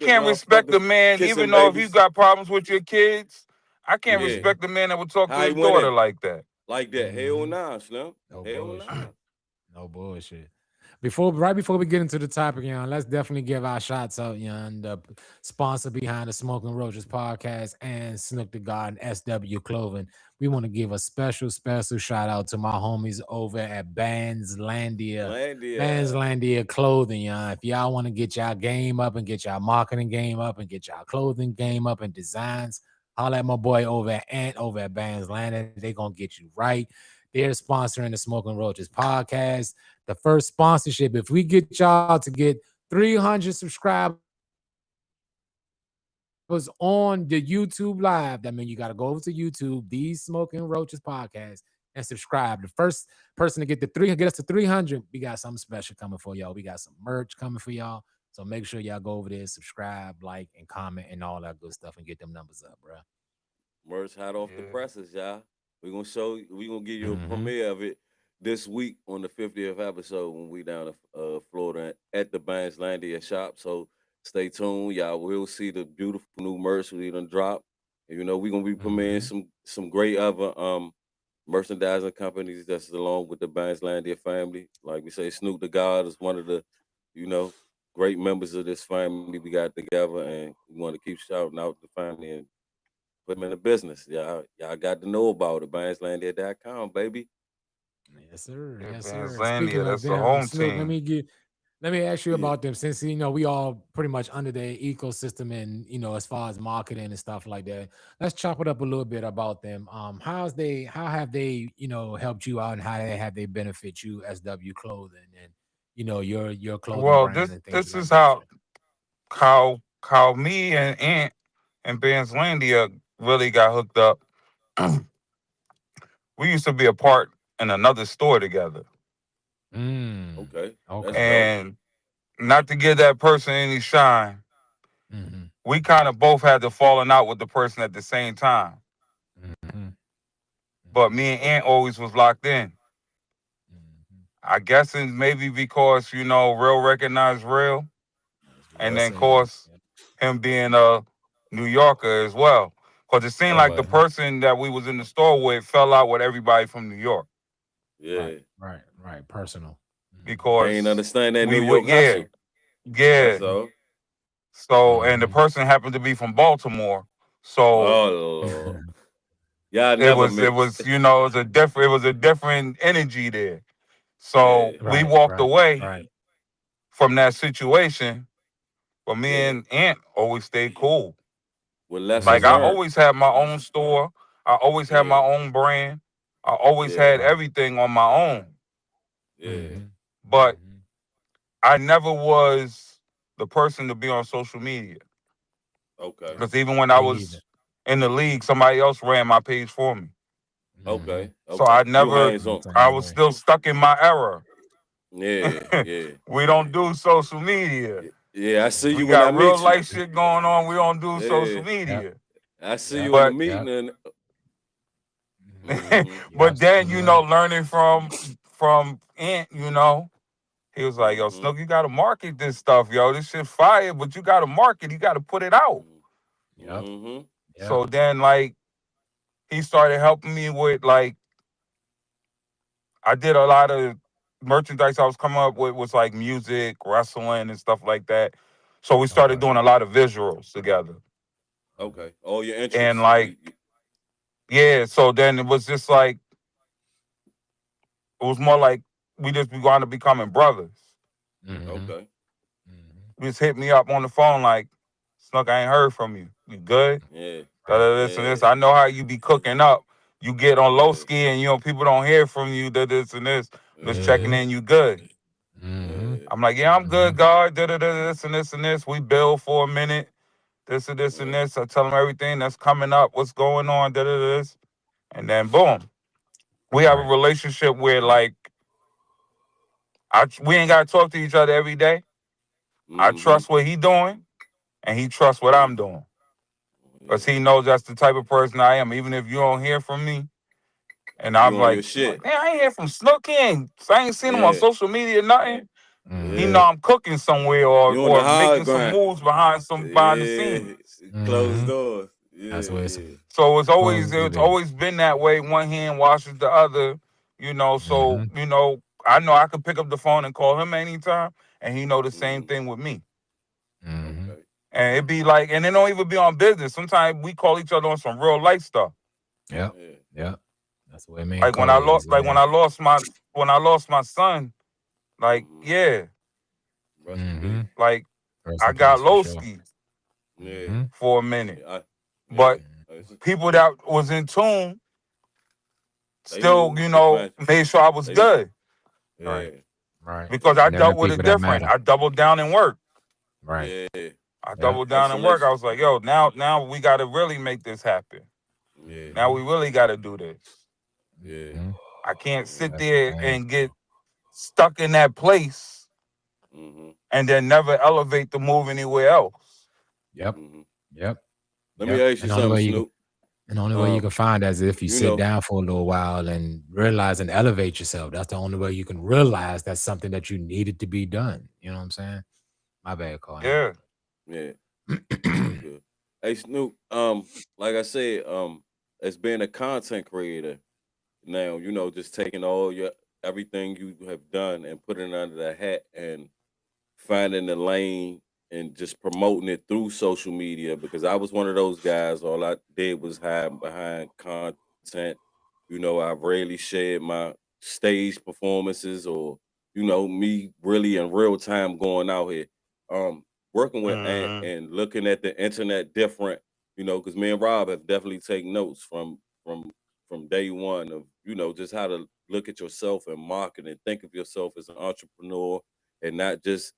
can't respect the motherfuckers man, kissing even though if you babies. got problems with your kids, I can't Yeah, respect the man that would talk to how he his went daughter in like that. like that? Hell Mhm. nah, Slim. No Hell bullshit. nah. No bullshit. Right before we get into the topic, let's definitely give our shots out, and the sponsor behind the Smoking Roaches podcast and Snook the Garden SW Clothing. We want to give a special shout out to my homies over at Bandslandia. Landia. Bandslandia Clothing, If y'all want to get y'all game up and get y'all marketing game up and get y'all clothing game up and designs, holla at my boy over at Ant over at Bandslandia. They gonna get you right. They're sponsoring the Smoking Roaches podcast. The first sponsorship. If we get y'all to get 300 subscribers on the YouTube live, that means you got to go over to YouTube, the Smoking Roaches podcast, and subscribe. The first person to get get us to 300, we got something special coming for y'all. We got some merch coming for y'all. So make sure y'all go over there, subscribe, like, and comment, and all that good stuff, and get them numbers up, bro. Merch hot off the Yeah. presses, y'all. We're gonna give you a Mhm. premiere of it this week on the 50th episode when we down in Florida at the Bandslandia shop. So stay tuned. Y'all will see the beautiful new merch we done dropped. And, we're gonna be premiering some great other merchandising companies that's along with the Bandslandia family. Like we say, Snoop the God is one of the, great members of this family we got together, and we want to keep shouting out the family and put them in the business. Y'all got to know about it. Bandslandia.com, baby. Yes, sir. Yeah, Yes, sir. Speaking Bandslandia, of that's the them, home Snoop, team. let me ask you Yeah. about them, since we all pretty much under their ecosystem, and as far as marketing and stuff like that. Let's chop it up a little bit about them. How have they helped you out, and how have they benefit you as W Clothing, and your clothing Well, brand and things of this that is nature? how me and Ant and Bandslandia really got hooked up. We used to be a part in another store together. Okay. That's Okay. dope. And not to give that person any shine, we kind of both had to falling out with the person at the same time. But me and Ant always was locked in. I guess it's maybe because, real recognized real. And then, of course, him being a New Yorker as well. Because it seemed like the person that we was in the store with fell out with everybody from New York. Yeah. Right. Personal. Because They ain't understand that New we York would, yeah. hustle. That's all. So, and the person happened to be from Baltimore. So Oh Lord. Y'all it never was, mix. it was a different energy there. So Yeah. we walked away from that situation. But me and Ant always stayed cool. With lessons Like I learned. always had my own store. I always had my own brand. I always had everything on my own. Yeah. But I never was the person to be on social media. Okay. Because even when I was in the league, somebody else ran my page for me. Okay. So I You never, hands-on. I was still stuck in my era. Yeah. We don't do social media. Yeah, I see We you when I got real meet you. life shit going on. We don't do social Yeah. media. I see you in But the meeting and but then learning from Ant, he was like, yo, Snook, you gotta market this stuff, yo. This shit fire, but you gotta market, you gotta put it out. So then like he started helping me with like I did a lot of merchandise I was coming up with was like music, wrestling, and stuff like that. So we started doing a lot of visuals together. Okay. All your interests. And like, yeah, so then it was just like, it was more like we wound up becoming brothers. Okay. He just hit me up on the phone like, Snook, I ain't heard from you. You good? Yeah. This and this. I know how you be cooking up. You get on low ski and people don't hear from you. This and this. Just checking in. You good? I'm like, yeah, I'm good, God. This and this and this. We build for a minute. This and this and this. I tell him everything that's coming up. What's going on? This. And then boom, we have a relationship where like we ain't gotta talk to each other every day. I trust what he doing, and he trusts what I'm doing. Because he knows that's the type of person I am. Even if you don't hear from me, and I'm like, man, I ain't hear from Snook. I ain't seen him on social media, nothing. He know I'm cooking somewhere or making some moves behind the scenes. Closed doors. Yeah. That's what it's. So it's always been that way. One hand washes the other, So I know I could pick up the phone and call him anytime, and he know the same thing with me. Okay. And it be like, and it don't even be on business. Sometimes we call each other on some real life stuff. Yeah. That's the way man. Like when I lost my son, like like I got low ski for a minute. But people that was in tune still, made sure I was good. Right. Because I dealt with it different. I doubled down and worked. Right. I doubled down and work. I was like, yo, now we got to really make this happen. Yeah. Now we really got to do this. Yeah. I can't sit there and get stuck in that place and then never elevate to move anywhere else. Yep. Let me ask you something, Snoop. And the only way you can find that is if you sit down for a little while and realize and elevate yourself. That's the only way you can realize that's something that you needed to be done. You know what I'm saying? My bad, Carl. Yeah. Good. Hey Snoop, like I said, as being a content creator now, just taking all your everything you have done and putting it under the hat and finding the lane and just promoting it through social media because I was one of those guys. All I did was hide behind content. I rarely shared my stage performances or, me really in real time going out here. Working with Ant Mm-hmm. and looking at the internet different, because me and Rob have definitely taken notes from day one of, just how to look at yourself and market and think of yourself as an entrepreneur and not just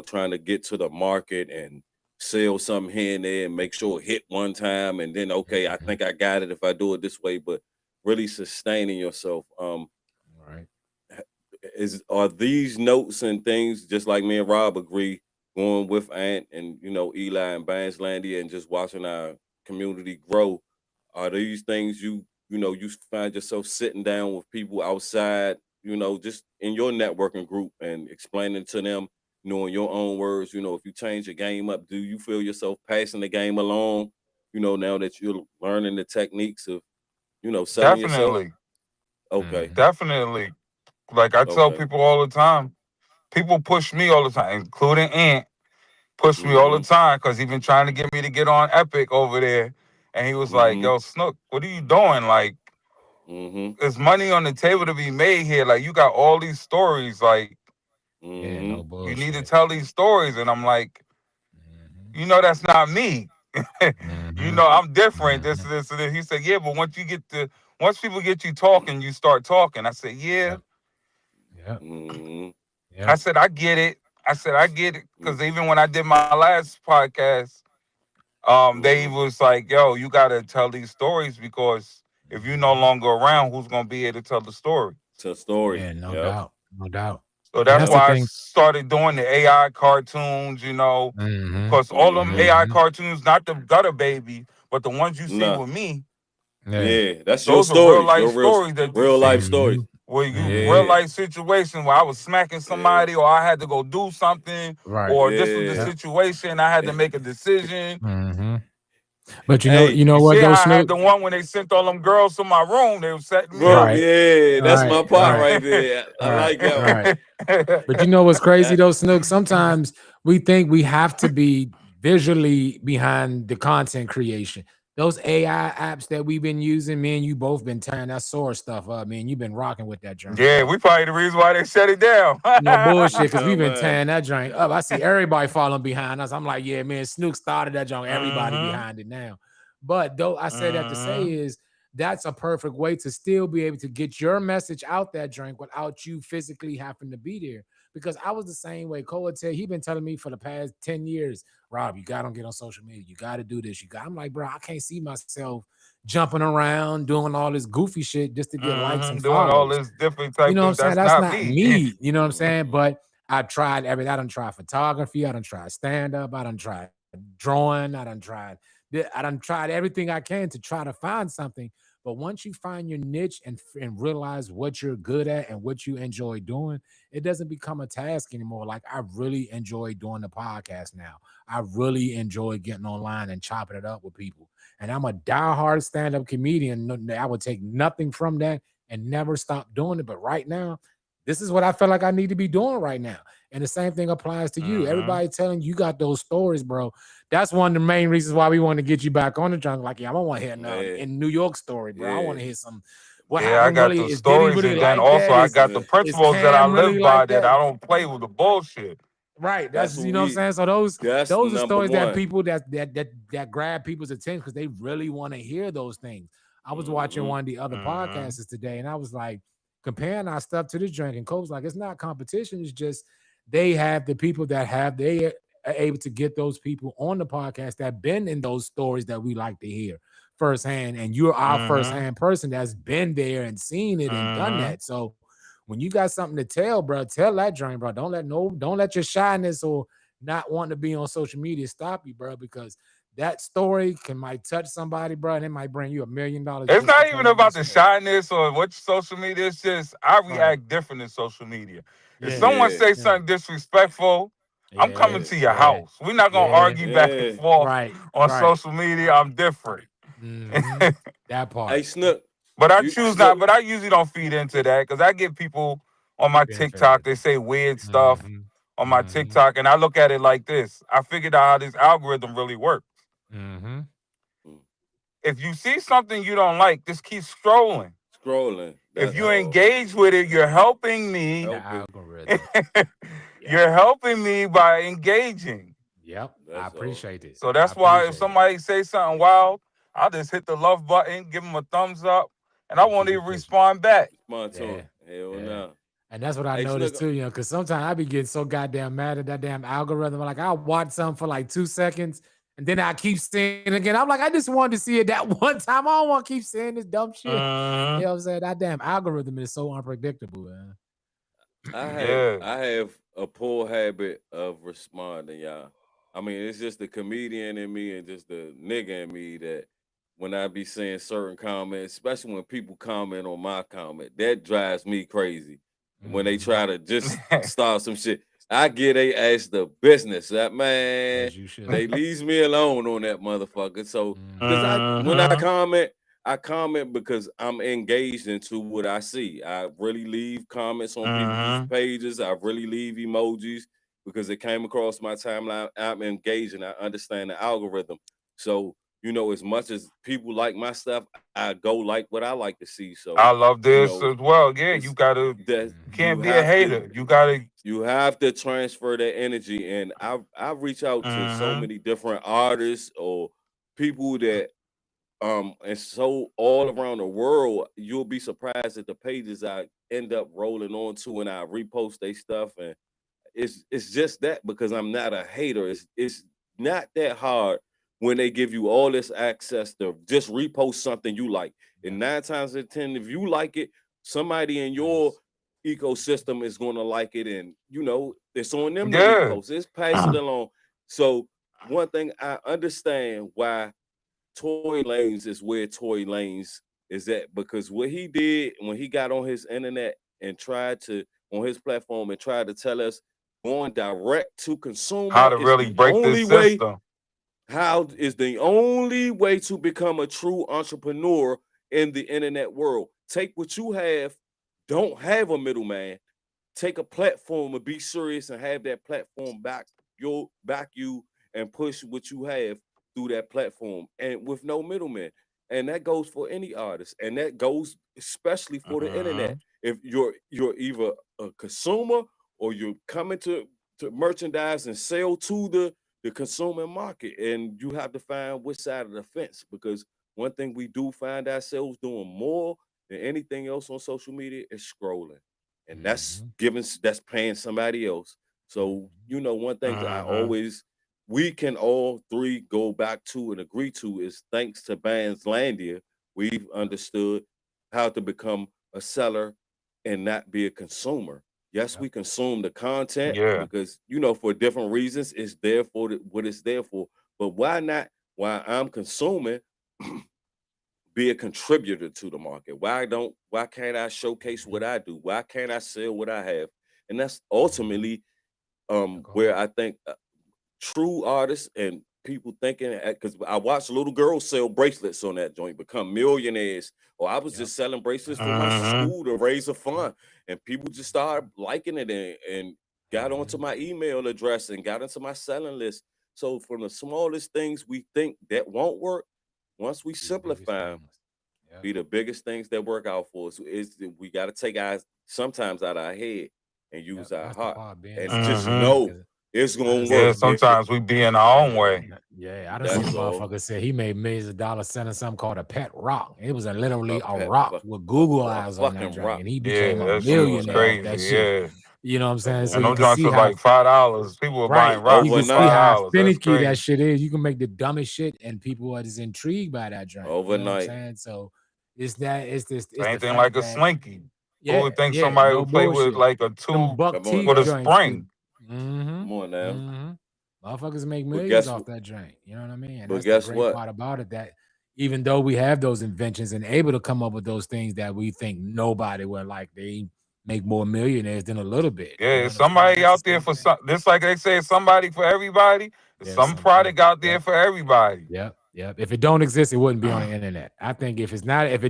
trying to get to the market and sell something here and there and make sure it hit one time and then okay, I Mhm. think I got it if I do it this way, but really sustaining yourself. Right. Are these notes and things just like me and Rob agree, going with Ant and Eli and Banslandia and just watching our community grow? Are these things you find yourself sitting down with people outside, just in your networking group and explaining to them, in your own words, if you change your game up, do you feel yourself passing the game along? Now that you're learning the techniques of, selling yourself? Definitely, Okay, Mhm. definitely. Like I tell okay. people all the time, people push me all the time, including Ant, push me all the Mm-hmm. time because he been trying to get me to get on Epic over there. And he was like, Mm-hmm. yo, Snook, what are you doing? Like, Mm-hmm. there's money on the table to be made here. Like, you got all these stories. Like, Yeah, Mm-hmm. no you need to bullshit. tell these stories. And I'm like, Mhm. that's not me. Mhm. I'm different. This, Mhm. this, and this. He said, yeah, but once people get you talking, you start talking. I said, yeah. Yep. Yep. Mm-hmm. I Yep. said, I get it. I said, I get it. Because even when I did my last podcast, they Mm-hmm. was like, yo, you got to tell these stories because if you're no Mhm. longer around, who's going to be able to tell the story? Tell story. Yeah, no Yep. doubt. No doubt. So And that's that's the Yep. why I thing. started doing the AI cartoons, Mhm. because all them Mm-hmm. AI Mhm. cartoons, not the gutter baby, but the ones you see Nah. with me, Yeah. Yeah. That's your those are real stories. life Your stories that you real life see. stories. Mhm. Where you real Mhm. Yeah. life situation where I was smacking Yeah. somebody or I had to go do something Right. or this was the Yeah. Yep. situation I had to make a decision. Mhm. But Hey, you know You what see though, how I had Snoop? the one when they sent all them girls to my room, they were setting me bro. up. Right. Yeah. That's Right. my part Right. right there. I Right. like that one. Right. But you know what's crazy though, Snook? Sometimes we think we have to be visually behind the content creation. Those AI apps that we've been using, me and you both been tearing that source stuff up. Man, you've been rocking with that joint, Yeah, bro. we probably the reason why they shut it down. No You bullshit, because we've tell been man. tearing that joint up. I see everybody following behind us. I'm like, yeah, man, Snook started that joint. Everybody hmm behind it now. But though I say that to say hmm is that's a perfect way to still be able to get your message out that drink without you physically having to be there. Because I was the same way. Cole said he been telling me for the past 10 years, Rob, you gotta get on social media. You gotta do this. I'm like, bro, I can't see myself jumping around, doing all this goofy shit just to get likes and Doing all follows. this different You type know what I'm of saying? that's That's not not me. me. You know what I'm saying? Mm-hmm. But I tried everything. I done tried photography. I done tried stand up. I done tried drawing. I done tried everything I can to try to find something. But once you find your niche and realize what you're good at and what you enjoy doing, it doesn't become a task anymore. Like I really enjoy doing the podcast now. I really enjoy getting online and chopping it up with people. And I'm a diehard stand-up comedian. I would take nothing from that and never stop doing it. But right now, this is what I feel like I need to be doing right now. And the same thing applies to you. hmm Everybody telling you got those stories, bro. That's one of the main reasons why we want to get you back on the junk. Like, yeah, I don't want to hear no Yeah. in New York story, bro. I Yeah. want to hear some. What Yeah, I happened? got Really? the Is Diddy stories, really and then like also that? I Is got the Yeah. is principles that I Cam live really by like that that? I don't play with the bullshit. Right. That's That's what you know what I'm we saying. So those that's those are number stories that one. people that grab people's attention because they really want to hear those things. I was watching Mm-hmm. one of the other hmm podcasts today, and I was like comparing our stuff to this drink, and Cole's like, it's not competition. It's just they have the people that have they are able to get those people on the podcast that been in those stories that we like to hear firsthand, and you're our hmm firsthand person that's been there and seen it and done hmm that. So when you got something to tell, bro, tell that joint, bro. Don't let your shyness or not wanting to be on social media stop you, bro, because that story might touch somebody, bro, and it might bring you $1 million It's just for not even telling that about the story. shyness or what social media. It's just I Right. react different in social media. If Yeah. someone Yeah. say Yeah. something disrespectful, I'm coming to your house. We're not gonna argue back and forth Right. on Right. social media. I'm different. Mhm. That part. Hey, Snook. But I You- choose Snook- not. But I usually don't feed into that because I get people on my Being TikTok. fed. They say weird stuff Mhm. on my Mhm. TikTok, and I look at it like this. I figured out how this algorithm really works. Mhm. If you see something you don't like, just keep scrolling. Scrolling. If That's you all. engage with it, you're helping me. The Helping. algorithm. You're helping me by engaging. Yep. I That's all. appreciate it. So that's I why if appreciate it. somebody say something wild, I'll just hit the love button, give them a thumbs up, and I And won't keep it even pushing. respond back. Respond to Yeah. him. Hell Yeah. no. And that's what I Hey, noticed Snook. too, you know, because sometimes I be getting so goddamn mad at that damn algorithm. Like I'll watch something for like 2 seconds and then I keep seeing it again. I'm like, I just wanted to see it that one time. I don't want to keep seeing this dumb shit. You know what I'm saying? That damn algorithm is so unpredictable, man. I have a poor habit of responding, y'all. I mean, it's just the comedian in me and just the nigga in me that when I be saying certain comments, especially when people comment on my comment, that drives me crazy. When they try to just start some shit, I get they ass the business. That man, As you should. they leaves me alone on that motherfucker. So, because when I comment because I'm engaged into what I see. I really leave comments on people's pages. I really leave emojis because it came across my timeline. I'm engaged and I understand the algorithm. So, you know, as much as people like my stuff, I go like what I like to see. So I love this you know, as well. Yeah, you gotta can't be a hater. You have to transfer that energy. And I reach out to so many different artists or people that and so all around the world, you'll be surprised at the pages I end up rolling onto and I repost their stuff. And it's just that because I'm not a hater. It's not that hard when they give you all this access to just repost something you like. And 9 times out of 10, if you like it, somebody in your ecosystem is gonna like it, and you know it's on them to repost. It's pass it along. So one thing I understand why Tory Lanez is where Tory Lanez is at, because what he did when he got on his internet and tried to on his platform and tried to tell us going direct to consumer how to really break this system. How is the only way to become a true entrepreneur in the internet world. Take what you have, don't have a middleman. Take a platform and be serious and have that platform back you and push what you have through that platform and with no middleman. And that goes for any artist, and that goes especially for the internet. If you're either a consumer or you're coming to merchandise and sell to the consumer market, and you have to find which side of the fence, because one thing we do find ourselves doing more than anything else on social media is scrolling, and that's paying somebody else. So you know, one thing that we can all three go back to and agree to is thanks to Bandslandia, we've understood how to become a seller and not be a consumer. Yes, we consume the content because, you know, for different reasons, it's there for what it's there for. But why not, while I'm consuming, be a contributor to the market? Why can't I showcase what I do? Why can't I sell what I have? And that's ultimately where I think true artists and people thinking, because I watched little girls sell bracelets on that joint, become millionaires. Or I was just selling bracelets for my school to raise a fund, and people just started liking it and got onto my email address and got into my selling list. So from the smallest things we think that won't work, once we simplify them, be the biggest things that work out for us. Is we got to take our sometimes out of our head and use our heart and just know it's gonna work. Yeah, sometimes we be in our own way. Yeah, I done seen a motherfucker say he made millions of dollars selling something called a pet rock. It was literally a rock with Google eyes on that drink, and he became a millionaire off that shit. You know what I'm saying? So and you those can joints see was how like $5. People were buying rocks you can for see how $5. That's finicky that crazy. shit is. You can make the dumbest shit, and people are just intrigued by that drink. Overnight. You know what I'm saying? So it's Same thing like a slinky. Who would think somebody would play with like a tube with a spring? Come on now. Motherfuckers make millions off that drink. You know what I mean? And that's the great part about it, that even though we have those inventions and able to come up with those things that we think nobody would like, they make more millionaires than a little bit. You know Yeah, what I'm saying? somebody That's out the there same for thing. some. Just like they say, somebody for everybody. There's There's some some product out there Yep. for everybody. Yep. If it don't exist, it wouldn't be on the internet. I think if it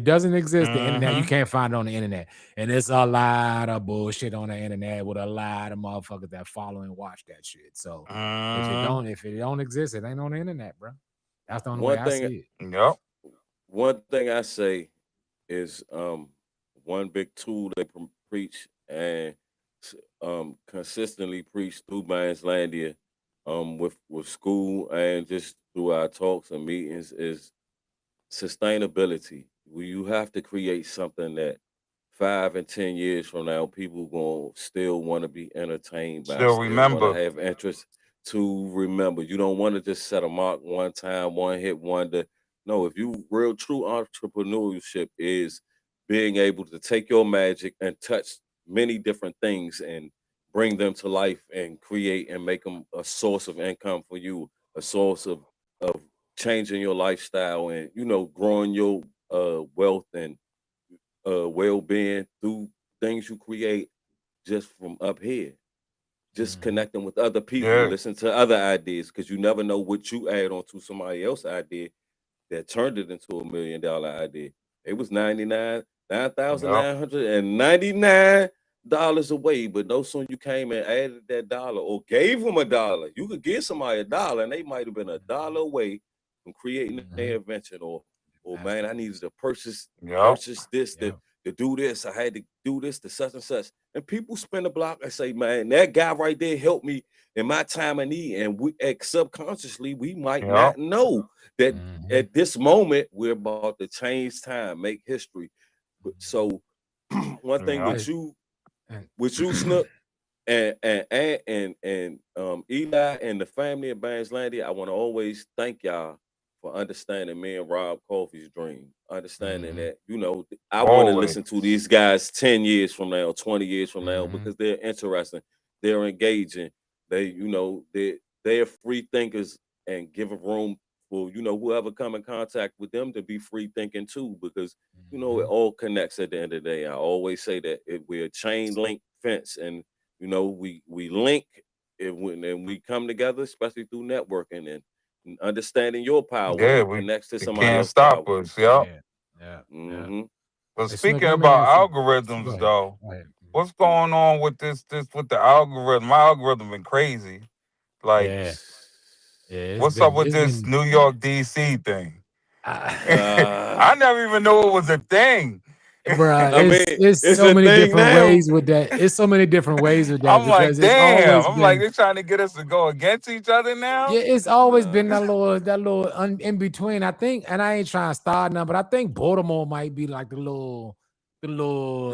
doesn't exist, the internet, you Mhm. can't find it on the internet. And it's a lot of bullshit on the internet with a lot of motherfuckers that follow and watch that shit. So Mhm. if it don't exist, it ain't on the internet, bro. That's the only way One I thing, see it. Yep. one thing I say is one big tool they preach and consistently preach through Landia, with school and just through our talks and meetings is sustainability. You have to create something that 5 and 10 years from now, people gonna still want to be entertained by, Still still want to remember. have interest to remember. You don't want to just set a mark one time, one hit wonder. No, if you real true entrepreneurship is being able to take your magic and touch many different things and bring them to life and create and make them a source of income for you, a source of changing your lifestyle and growing your wealth and well-being through things you create just from up here, just Mhm. connecting with other people, Yeah. listen to other ideas, because you never know what you add on to somebody else's idea that turned it into $1 million idea. It was nine thousand Yep. nine hundred and $99 away, but no sooner you came and added that dollar or gave them $1, you could give somebody $1 and they might have been $1 away from creating their Mhm. invention, or man, I Absolutely. needed to purchase Yep. purchase this Yep. to do this. I had to do this to such and such. And people spin the block and say, man, that guy right there helped me in my time of need. And we subconsciously we might Yep. not know that Mhm. at this moment we're about to change time, make history. So one thing Yep. And- with you, Snook, and Eli and the family of Landy, I want to always thank y'all for understanding me and Rob Coffey's dream. Understanding Mhm. that, I want to Always. listen to these guys 10 years from now, 20 years from now, Mhm. because they're interesting, they're engaging, they're free thinkers and give a room for whoever come in contact with them to be free thinking too, because it Mhm. all connects at the end of the day. I always say that we're a chain link fence, and we link and we come together, especially through networking and understanding your power, Yeah, and connects to they somebody can't else's stop power. us. Yep. Yeah. Yeah. Yeah. Hmm. But Hey, Snook, speaking let me about ask you. Go algorithms ahead. though, Go ahead. what's going on with this with the algorithm? My algorithm been crazy. Like, Yeah. Yeah. what's up with It's this been New York DC thing? Uh, I never even knew it was a thing. Bruh, I mean, it's it's so a many thing different now. ways with that. It's so many different ways with that I'm like, because it's damn. always I'm like, been they're trying to get us to go against each other now. it's always Nah. been that little in between. I think, and I ain't trying to start now, but I think Baltimore might be like The the little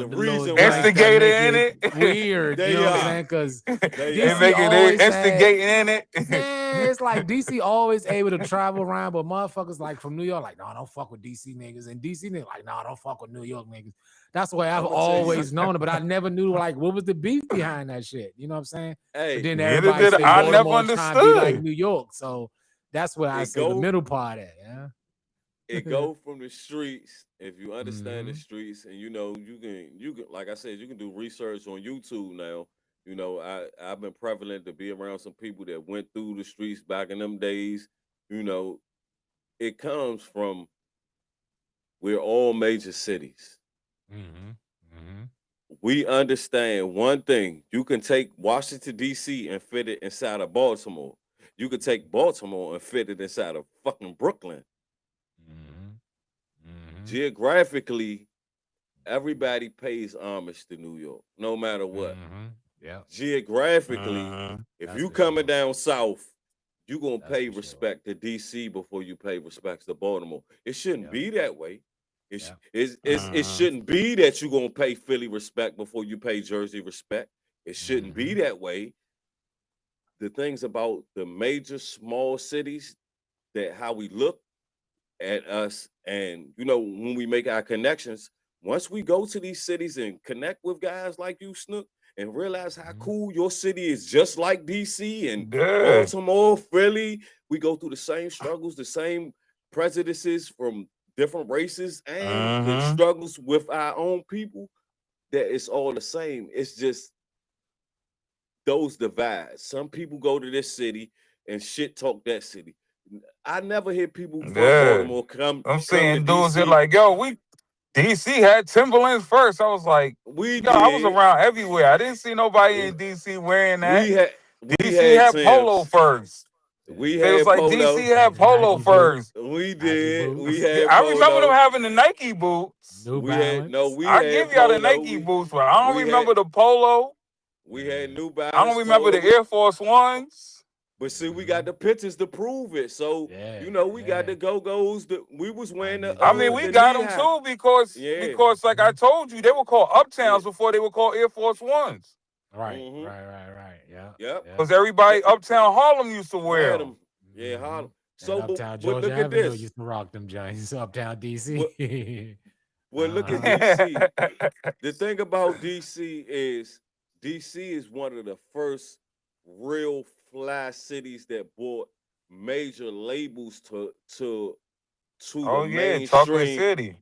reason joint why that Instigator make in it it. weird. You know they what I'm are, saying? Because they They are. DC make it they always had. instigating in it. Man, it's like DC always able to travel around, but motherfuckers like from New York, like, no, don't fuck with DC niggas. And DC niggas, like, no, don't fuck with New York niggas. That's the way I've I'm gonna tell you always something. known it, but I never knew like what was the beef behind that shit. You know what I'm saying? But Hey, then Neither everybody did say I. Never Baltimore trying to be like understood. New York. So that's where I it say the go middle part at, yeah. it go from the streets. If you understand the Mm-hmm. streets, and you can like I said, you can do research on YouTube now. I've been prevalent to be around some people that went through the streets back in them days. You know, it comes from, we're all major cities. Mm-hmm. Mm-hmm. We understand one thing: you can take Washington D.C. and fit it inside of Baltimore. You could take Baltimore and fit it inside of fucking Brooklyn. Mm-hmm. Mm-hmm. Geographically, everybody pays homage to New York, no matter what. Mm-hmm. Yeah, Geographically, Mhm. if that's you for coming sure. down south, you gonna That's pay for sure. respect to DC before you pay respects to Baltimore. It shouldn't Yeah, be that way. yeah. It Mhm. shouldn't be that you gonna pay Philly respect before you pay Jersey respect. It shouldn't be Mm-hmm. that way. The things about the major small cities, that how we look at us, and when we make our connections, once we go to these cities and connect with guys like you, Snook, and realize how Mm-hmm. cool your city is, just like DC and Yeah. Baltimore, Philly. We go through the same struggles, the same prejudices from different races, and the Mhm. struggles with our own people. that it's all the same. It's just those divides. Some people go to this city and shit talk that city. I never hear people from Yeah. Baltimore come I'm to seeing dudes that DC. like, yo, DC had Timberlands first. I was like, We yo, I was did. around everywhere. I didn't see nobody in DC wearing that. We DC had had Polo Tim's. first. We They was had like, DC Polo. had Polo Nike boot, first. We Nike did. We boots, had I remember them Polo. having the Nike boots. New We had Balance. we I had give y'all the Polo. Nike boots, but I don't we had remember the Polo. we had New I Balance, don't remember Polo. the Air Force Ones. But see, we got the pictures to prove it. So Yeah, we got the Go-Go's. We was wearing Nike I mean, boots. we the got them knee-high. too because Yeah. like I told you, they were called Uptowns Yeah. before they were called Air Force Ones. Right. Mhm. Yeah. Yep. Because everybody Uptown Harlem used to wear Had them. them. Yeah, Harlem. And So, Uptown but Georgia look at Avenue this. used to rock them giants. Uptown DC. Well, look at Uh-huh. DC. The thing about DC is one of the first real fly cities that brought major labels to Oh the yeah, Chocolate mainstream. City.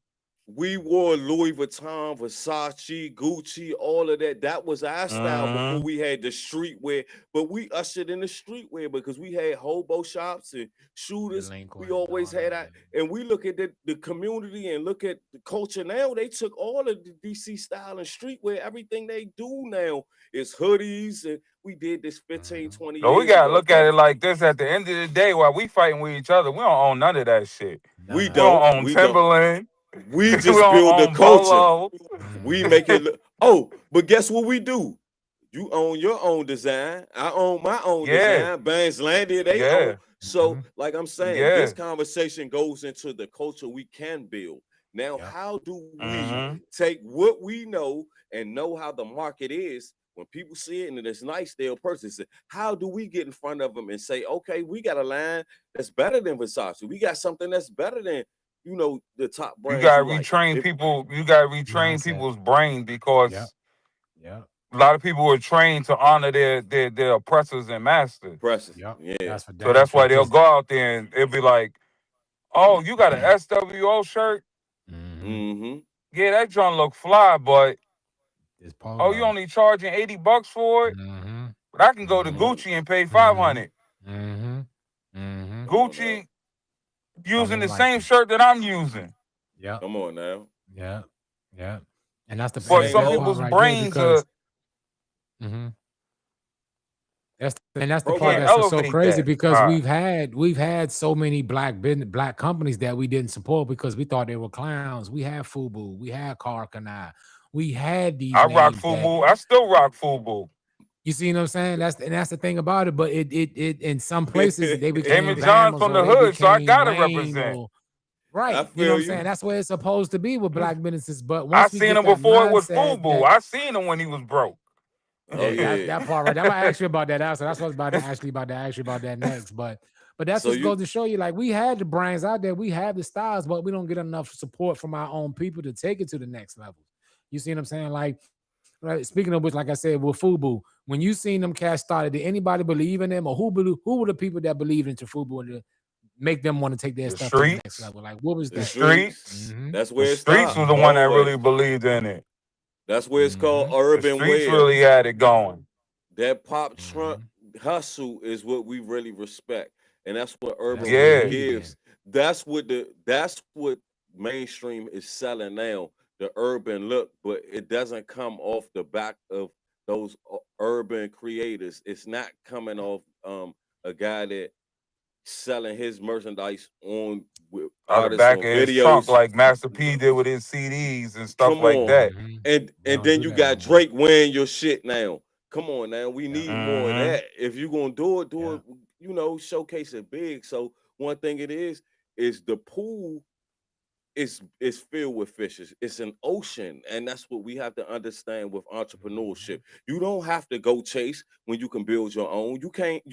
We wore Louis Vuitton, Versace, Gucci, all of that. That was our style before we had the streetwear. But we ushered in the streetwear because we had hobo shops and shooters. Delinquent, We always all had that. that. And we look at the community and look at the culture now. They took all of the DC style and streetwear. Everything they do now is hoodies. And we did this 15, 20 No, we years gotta ago. look at it like this. At the end of the day, while we fighting with each other, we don't own none of that shit. We We don't own We don't. Timberland. We We just don't build the own culture. Polo. We make it look. Oh, but guess what we do? You own your own design. I own my own Yeah. design. Bands Landia, they Yeah. own. So, like I'm saying, Yeah. this conversation goes into the culture we can build. Now, Yep. how do we Mhm. take what we know and know how the market is? When people see it and it's nice, they'll purchase it. How do we get in front of them and say, okay, we got a line that's better than Versace. We got something that's better than, the top You brands gotta you like. retrain If- people. You gotta retrain Mindset. people's brain because Yep. a lot of people were trained to honor their oppressors and masters. Precious. Yep. Yeah. That's for So damn that's sure. why they'll go out there and it'll be like, "Oh, you got an SWO shirt? Mm-hmm. Yeah, that joint look fly, but It's oh, you only charging $80 for it? Mm-hmm. But I can go to Mhm. Gucci and pay $500. Mm-hmm. Mm-hmm. Gucci using the like same it. shirt that I'm using, Yep. Come on now. Yep. Yep. And that's the but Same some old- people's part brains there are mm-hmm. That's the Bro, part can't that's so elevate crazy that because high. we've had so many black companies that we didn't support because we thought they were clowns. We had FUBU, we had Carcanine, we had these I rock names that FUBU. I still rock FUBU. you see what I'm saying. That's the thing about it. But it in some places they became Damon John's Bama's from or the they hood, so I became gotta Wayne represent. or right. I You know feel what I'm you. saying? That's where it's supposed to be with black businesses. But I once we seen get him that before with mindset FUBU. that I seen him when he was broke. Oh yeah. that part right. I'm gonna ask you about that answer. That's what I was about to ask you about that next. But that's So just goes to show you, like, we had the brands out there, we have the styles, but we don't get enough support from our own people to take it to the next level. You see what I'm saying? Like, right. Speaking of which, like I said, with FUBU, when you seen them cats started, did anybody believe in them, or who were the people that believed into FUBU and to make them want to take their The stuff to the next streets. level? Like, what was the that? streets. Mhm. That's The where it streets starts. was the one that Always. really believed in it. That's where it's called Mhm. The urban streets wear. really had it going. That pop trunk hustle is what we really respect, and that's what urban That's Yeah. wear what we need gives. That's what mainstream is selling now. The urban look, but it doesn't come off the back of those urban creators. It's not coming off a guy that selling his merchandise on with Out the artists back on of his trunk, videos. like Master P did with his CDs and stuff Come like on. that. Mhm. And We don't then do you that got no more. Drake wearing your shit now. Come on now. We Yeah. need more of Mhm. that. If you're gonna do it, Yeah. showcase it big. So one thing it is the pool is filled with fishes. It's an ocean, and that's what we have to understand with entrepreneurship. You don't have to go chase when you can build your own. You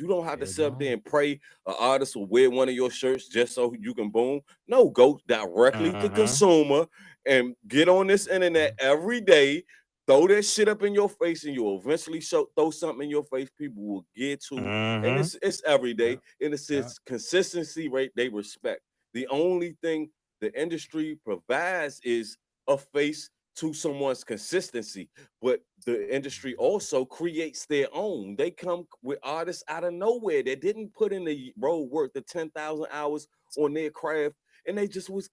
don't have to Build sit your up there and pray an artist will wear one of your shirts just so you can boom. No, go directly to Mhm. consumer and get on this internet every day. Throw that shit up in your face, and you'll eventually throw something in your face. People will get to, and Mhm. it's every day, and it's Yeah. this consistency rate they respect. The only thing the industry provides is a face to someone's consistency, but the industry also creates their own. They come with artists out of nowhere that didn't put in the road work, the 10,000 hours on their craft, and they just was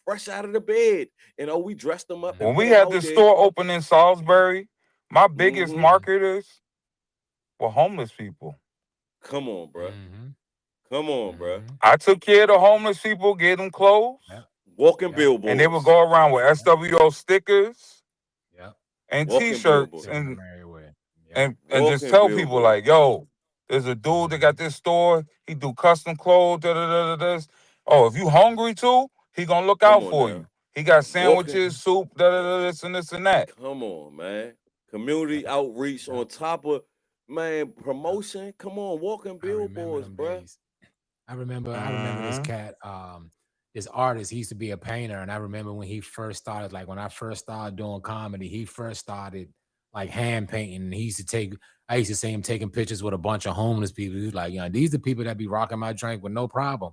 fresh out of the bed. And oh, we dressed them up and When put we them had out the there. store open in Salisbury, my biggest Mhm. marketers were homeless people. Come on, bruh. Mm-hmm. Come on, bruh. Mm-hmm. I took care of the homeless people, gave them clothes, Yep. Walking Yep. and they would billboards. go around with SWO stickers Yep. and Walking T-shirts billboards. Sitting and everywhere. Yep. and just Walking tell people billboards. like, yo, there's a dude that got Mhm. this store. He do custom clothes. Da da da da. Da. Oh, if you hungry too, he gonna look Come out on for now. you. He got Walking. sandwiches, soup, da da da, this and this and that. Come on, man. Community Yep. outreach Yep. on top of, man, Yep. promotion. Come on, walking I remember billboards, them bruh. days. I remember this Mhm. cat, this artist. He used to be a painter, and I remember when he first started, like when I first started doing comedy, he first started like hand painting. And I used to see him taking pictures with a bunch of homeless people. He was like, these are the people that be rocking my drink with no problem.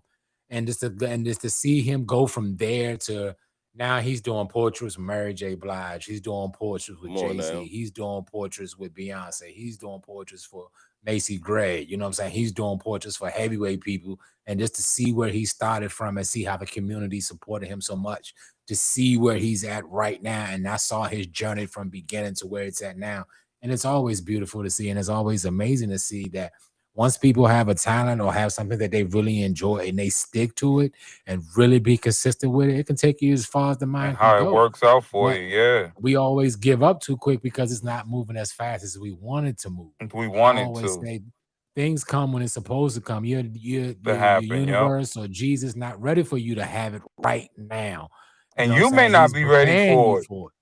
And just to see him go from there to now he's doing portraits with Mary J. Blige. He's doing portraits with Come on Jay-Z. now. He's doing portraits with Beyonce. He's doing portraits for Macy Gray. You know what I'm saying? He's doing portraits for heavyweight people. And just to see where he started from and see how the community supported him so much, to see where he's at right now. And I saw his journey from beginning to where it's at now. And it's always beautiful to see. And it's always amazing to see that once people have a talent or have something that they really enjoy and they stick to it and really be consistent with it, it can take you as far as the And mind can how it go. works out for But you, yeah. we always give up too quick because it's not moving as fast as we want it to move. We I wanted always to say things come when it's supposed to come. Your happen, yep. universe or Jesus not ready for you to have it right now. You And know what I'm you may saying? not He's be ready preparing you for it. for it.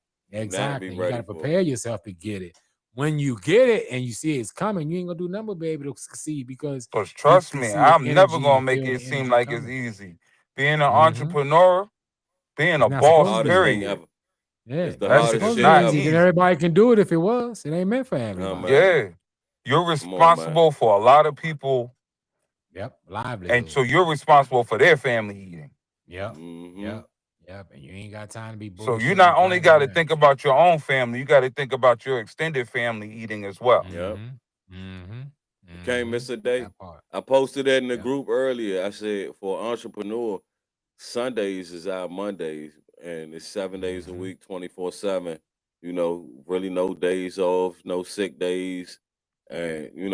Not be Exactly. You ready got to for it. prepare yourself to get it. When you get it and you see it's coming, you ain't gonna do nothing but be able to succeed because Because you trust can me, see the I'm never energy gonna and make feel it the seem energy like it's coming. easy. Being an Mm-hmm. entrepreneur, being It's a not The boss, supposed to be hardest thing easy. period. ever. Yeah, It's the it ain't hardest supposed to shit be not easy ever. because easy. everybody can do it if it was. It ain't meant for Oh everybody. man. Yeah. You're Come on, man. responsible for a lot of people, Yep, and livelihood. so you're responsible for their family eating. Yep, Mm-hmm. yep. And you ain't got time to be So you bullshitting not and only playing got to around. think about your own family, you got to think about your extended family eating as well. Yep. Mm-hmm. Can't miss a day. That part. I posted that in the Yep. group earlier. I said for entrepreneur, Sundays is our Mondays, and it's 7 days a Mm-hmm. week, 24/7. You know, really no days off, no sick days, and you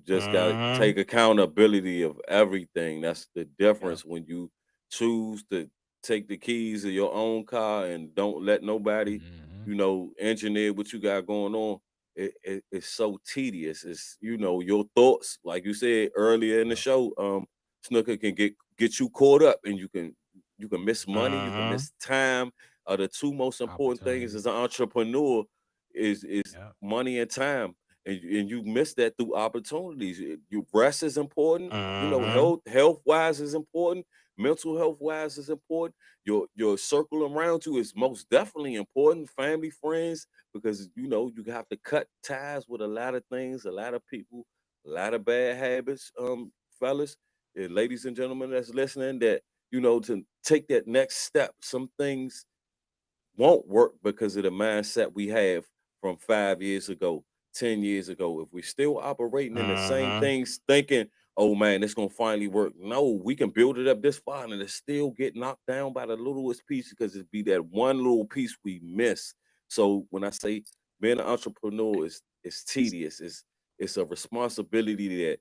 just got to Mm-hmm. take accountability of everything. That's the Yep. difference when you choose to take the keys of your own car and don't let nobody, Mm-hmm. engineer what you got going on. It's so tedious. It's your thoughts, like you said earlier in the Yep. show. Snooker can get you caught up, and you can miss money, you can Mm-hmm. miss time. Are the two most important things Opportunity. as an entrepreneur is Yep. money and time, and you miss that through opportunities. Your rest is important. Mm-hmm. Health wise is important. Mental health wise is important. Your circle around you is most definitely important. Family, friends, because you have to cut ties with a lot of things, a lot of people, a lot of bad habits, fellas, and ladies and gentlemen that's listening, that to take that next step. Some things won't work because of the mindset we have from 5 years ago, 10 years ago. If we're still operating in the same Mm-hmm. things, thinking, oh man, it's gonna finally work. No, we can build it up this far and it still get knocked down by the littlest piece because it be that one little piece we miss. So when I say being an entrepreneur is tedious, it's a responsibility that,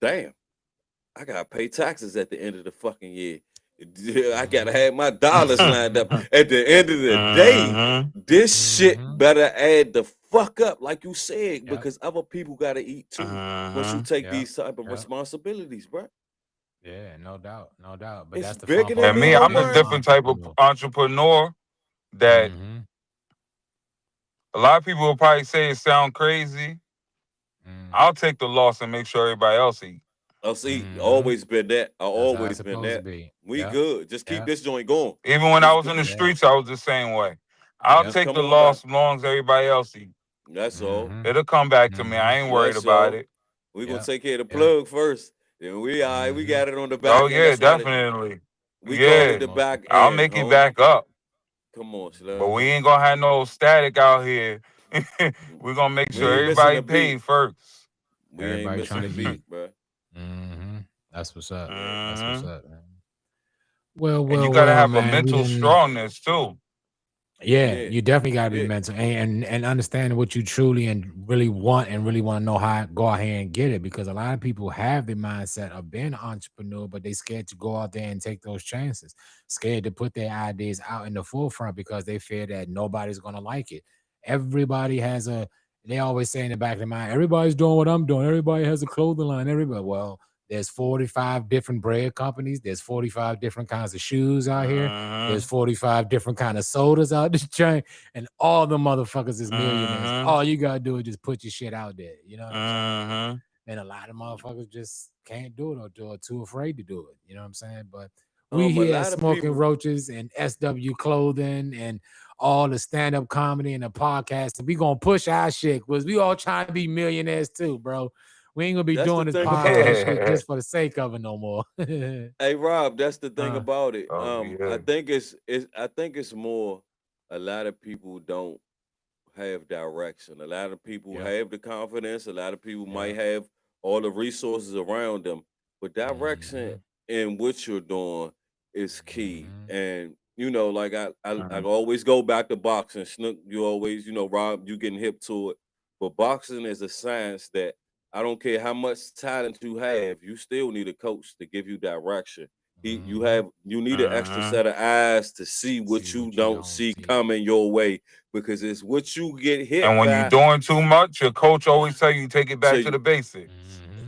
damn, I gotta pay taxes at the end of the fucking year. I gotta have my dollars lined up. At the end of the day, Mm-hmm. this shit Mm-hmm. better add the fuck up, like you said, Yep. because other people gotta eat too. Once you Mm-hmm. take Yep. these type of Yep. responsibilities, bro, Yeah, no doubt. But it's that's the bigger fun than part And me, being about a I'm a being an man. different type of entrepreneur. entrepreneur that Mm-hmm. a lot of people will probably say it sound crazy. Mm. I'll take the loss and make sure everybody else eat. Oh, see, Mm-hmm. always been that. I That's how it's always been supposed to that. be. We Yep. good. Just keep Yep. this joint going. Even when I It's was in the good. Yeah. streets, I was the same way. I'll Yep. take Come the on loss now. as long as everybody else eat. That's all. Mm-hmm. It'll come back to me. I Mm-hmm. ain't worried That's about all. it. We gonna Yep. take care of the Yep. plug first. Then we all right. We Mm-hmm. got it on the Oh back end. yeah, That's why definitely. we call it Yeah, the Most back I'll end, make it homie. back up. Come on, Slim. But we ain't gonna have no static out here. We're gonna make We sure ain't missing everybody a beat. paid first. We ain't Everybody missing trying a to eat. beat, bro. Mm-hmm. That's what's up. That's Mhm. what's up, man. Well, And you well, gotta well, have a man. We mental didn't. strongness too. Yeah, Yeah. you definitely got to be Yeah. mental and understanding what you truly and really want to know how to go out here and get it, because a lot of people have the mindset of being an entrepreneur, but they scared to go out there and take those chances, scared to put their ideas out in the forefront because they fear that nobody's gonna like it. Everybody has they always say in the back of their mind, everybody's doing what I'm doing. Everybody has a clothing line. Everybody, well, there's 45 different bread companies. There's 45 different kinds of shoes out here. There's 45 different kind of sodas out this chain, and all the motherfuckers is millionaires. All you gotta do is just put your shit out there. You know what I'm saying? And a lot of motherfuckers just can't do it or too afraid to do it. You know what I'm saying? But we A here at lot of Smoking people. Roaches and SW Clothing and all the stand-up comedy and the podcast, and we gonna push our shit because we all trying to be millionaires too, bro. We ain't gonna be That's the doing this thing about podcast it. shit just for the sake of it no more. Hey Rob, that's the thing Uh, about it. Oh I yeah. think it's more a lot of people don't have direction. A lot of people Yep. have the confidence. A lot of people might Yep. have all the resources around them, but direction Mhm. in what you're doing is key. Mhm. And you know, like I Mhm. always go back to boxing. Snook, you always, Rob, you getting hip to it. But boxing is a science that I don't care how much talent you have, you still need a coach to give you direction. Mhm. You need an extra Mhm. set of eyes to see See what you what you don't don't see see. coming your way, because it's what you get hit And when you're by. doing too much, your coach always tell you take it So back to the basics.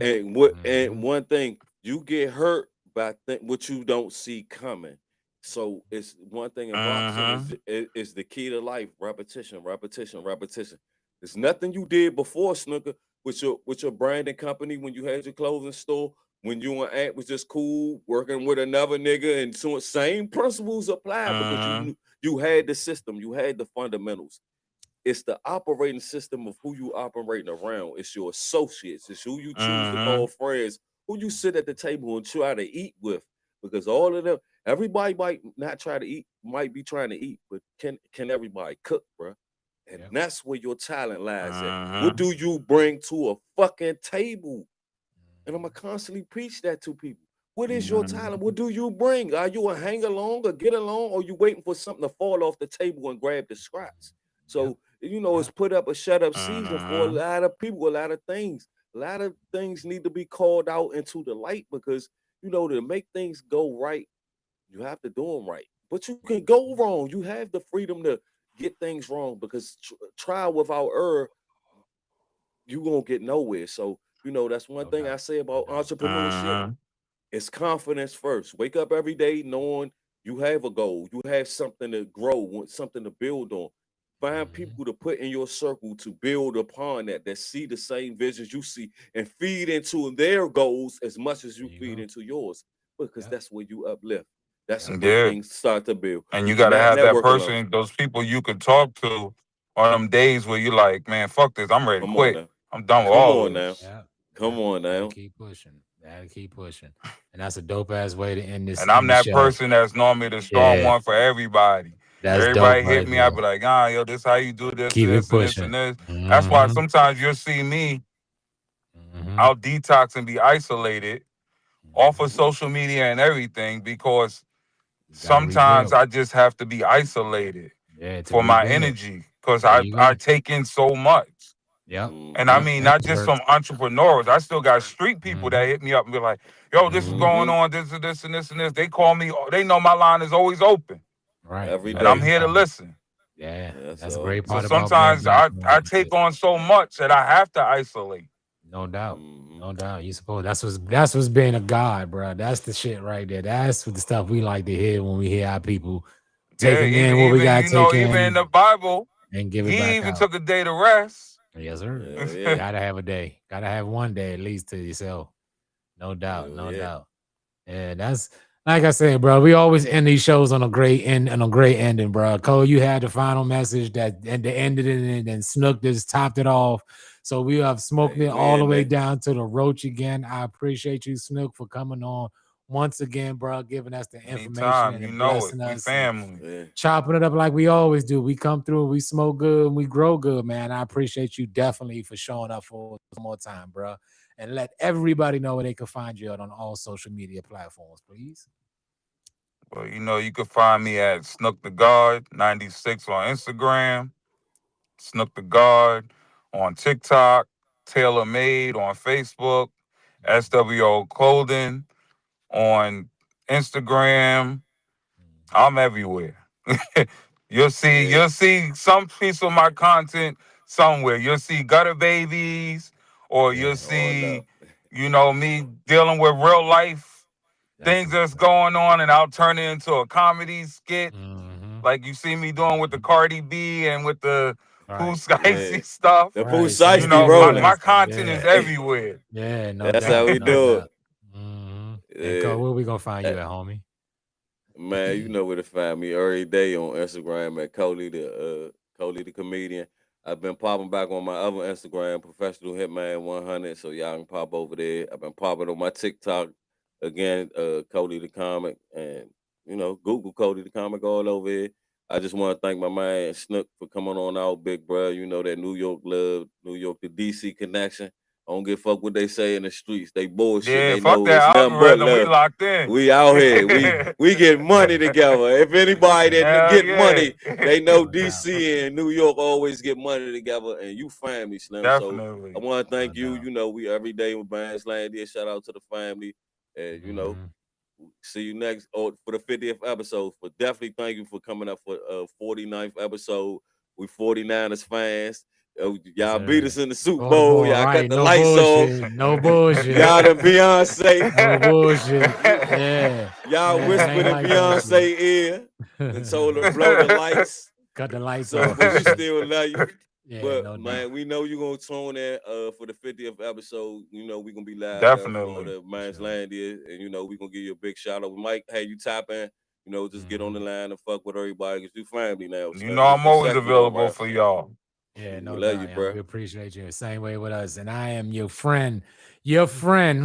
Mhm. and Mhm. one thing, you get hurt by what you don't see coming. So it's one thing in boxing Mhm. is the key to life: repetition, repetition, repetition. There's nothing you did before, Snooker, with your branding company when you had your clothing store, when you and Ant was just cool working with another nigga, and so same principles apply because Mhm. you had the system, you had the fundamentals. It's the operating system of who you operating around. It's your associates. It's who you choose to call Mhm. friends, who you sit at the table and try to eat with. Because all of them, everybody might not try to eat, might be trying to eat, but can everybody cook, bro? And Yep. that's where your talent lies at. What Mhm. do you bring to a fucking table? And I'm gonna constantly preach that to people. What is your talent? Mhm. What do you bring? Are you a hang along or get along, or you waiting for something to fall off the table and grab the scraps? Yep. So it's Yep. put up a shut up season for a Mhm. lot of people, a lot of things. A lot of things need to be called out into the light because to make things go right, you have to do them right. But you can go wrong. You have the freedom to get things wrong because trial without error, you gonna get nowhere. So that's one No thing I doubt. say No about doubt. entrepreneurship. Mhm. It's confidence first. Wake up every day knowing you have a goal, you have something to grow, something to build on. Find Mhm. people to put in your circle to build upon that see the same visions you see and feed into their goals as much as There you you feed go. into yours. Because Yep. that's where you uplift. That's Yep. where Yeah. things start to build. And you And gotta not have that network alone. person, those people you could talk to on them days where you like, man, fuck this. I'm ready to Come on quit. now. I'm done with Come all on now. this. Yep. Come Yep. on Gotta now. keep pushing. Gotta keep pushing. And that's a dope ass way to end And end I'm the that show. person that's normally the strong Yeah. one for everybody. That's dope Everybody hit right me, I there. be like, ah, yo, this how you do this Keep and it this and this pushing. and this. That's why Mm-hmm. sometimes you'll see me, Mm-hmm. I'll detox and be isolated off of Mm-hmm. social media and everything because Gotta sometimes rebuild. I just have to be isolated Yeah, to for my rebuild. energy because There I, you I go. take in so much. Yep. And I Mm-hmm. Yep. mean, That not shit just hurts. from entrepreneurs. I still got street people Mm-hmm. that hit me up and be like, yo, this is Mm-hmm. going Mm-hmm. on, this and this and this and this. They call me, they know my line is always open. Right. Every No And I'm day. doubt. here to listen. Yeah. That's That's a all. great So part about being sometimes black I man. take on so much that I have to isolate. No doubt. Mm-hmm. No doubt. You suppose that's what's being a god, bro. That's the shit right there. That's what the stuff we like to hear when we hear our people Yeah, taking in what we gotta take even in in the Bible, and give it he back even out. took a day to rest. Yes, sir. Hell yeah. Gotta have a day. Gotta have one day at least to yourself. No doubt. Hell No yeah. doubt. Yeah, that's like I said, bro. We always end these shows on a great ending, bro. Cole, you had the final message that and the ended it, and then Snook just topped it off. So we have smoked Hey, it all the man, way man. down to the roach again. I appreciate you, Snook, for coming on once again, bro, giving us the information Anytime, and you know it. blessing We us. family. Yeah. Chopping it up like we always do. We come through, we smoke good, and we grow good, man. I appreciate you definitely for showing up for one more time, bro. And let everybody know where they can find you on all social media platforms, please. Well, you know, you can find me at Snook the Guard 96 on Instagram, Snook the Guard on TikTok, Tailor Made on Facebook, SWO Clothing on Instagram. I'm everywhere. You'll see some piece of my content somewhere. You'll see Gutter Babies, or you'll see, you know, me dealing with real life things that's going on, and I'll turn it into a comedy skit, like you see me doing with the Cardi B and with the Pooh Skicy stuff. The Pooh You Skicy know, rolling. my content is everywhere. Yeah, no That's doubt. how we no do doubt. And Cole, where we gonna find you at, homie? Man, you know where to find me every day on Instagram at Coley the comedian. I've been popping back on my other Instagram, Professional Hitman 100, so y'all can pop over there. I've been popping on my TikTok again, Cody the Comic, and you know, Google Cody the Comic all over here. I just want to thank my man Snook for coming on out, big bro. You know that New York love, New York to DC connection. I don't give a fuck what they say in the streets. They bullshit. Yeah, They fuck know that it's nothing but algorithm. We love. locked in. We out here. We get money together. If anybody that Hell get yeah. money, they know DC and New York always get money together. And you family, Slim. Definitely. So I want to thank you. You know, we every day with Bands Landia. Shout out to the family. And you know, see you next for the 50th episode. But definitely thank you for coming up for 49th episode. We 49ers fans. Y'all beat us in the Super Bowl. Y'all cut the lights off. No bullshit. Y'all the Beyonce. No bullshit. Yeah. Y'all Yeah, whispered ain't in like Beyonce ear and told her blow the lights. Cut the lights So, off. but we still love you. Yeah, But no man, doubt. we know you're gonna tune in for the 50th episode. You know, we're gonna be live Definitely. there for the Man's Landia, and you know, we're gonna give you a big shout out. We might have you tap in, you know, just get on the line and fuck with everybody because you family now. You know I'm always available for y'all. Yeah, no love doubt. you, Yeah, bro. we appreciate you. Same way with us. And I am your friend,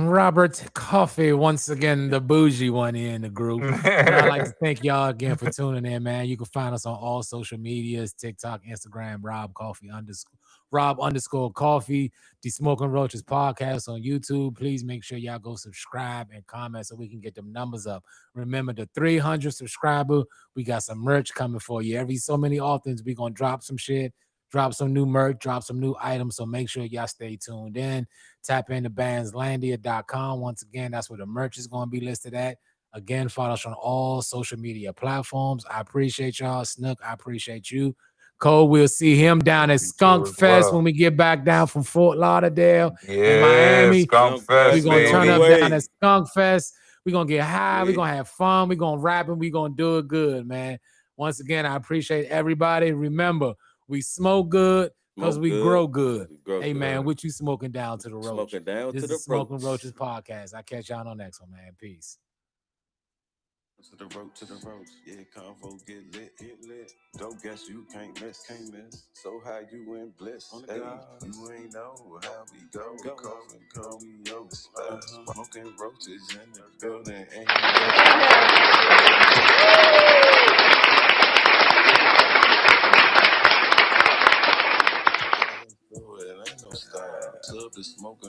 Robert Coffee. Once again, the bougie one here in the group. And I'd like to thank y'all again for tuning in, man. You can find us on all social medias, TikTok, Instagram, Rob_Coffee, the Smoking Roaches podcast on YouTube. Please make sure y'all go subscribe and comment so we can get them numbers up. Remember the 300 subscriber. We got some merch coming for you. Every so many authors, we gonna drop some shit. Drop some new merch, drop some new items. So make sure y'all stay tuned in. Tap into bandslandia.com. Once again, that's where the merch is going to be listed at. Again, follow us on all social media platforms. I appreciate y'all. Snook, I appreciate you. Cole, we'll see him down at Skunk Fest when we get back down from Fort Lauderdale in Miami. Skunk Fest, we're going to turn up baby. down at Skunk Fest. We're going to get high. We're going to have fun. We're going to rap and we're going to do it good, man. Once again, I appreciate everybody. Remember, we smoke good because we grow good. Hey, man, what you smoking down to the roach? Smoking down this to is the Smoking Roaches podcast. I catch y'all on the next one, man. Peace. To the roach, yeah, convo get lit. Don't guess you can't miss. So how you in bliss? Hey, you ain't know how we go. Coughing, call we over spot. Smoking roaches in the building, and it ain't no style. Tub is smoking.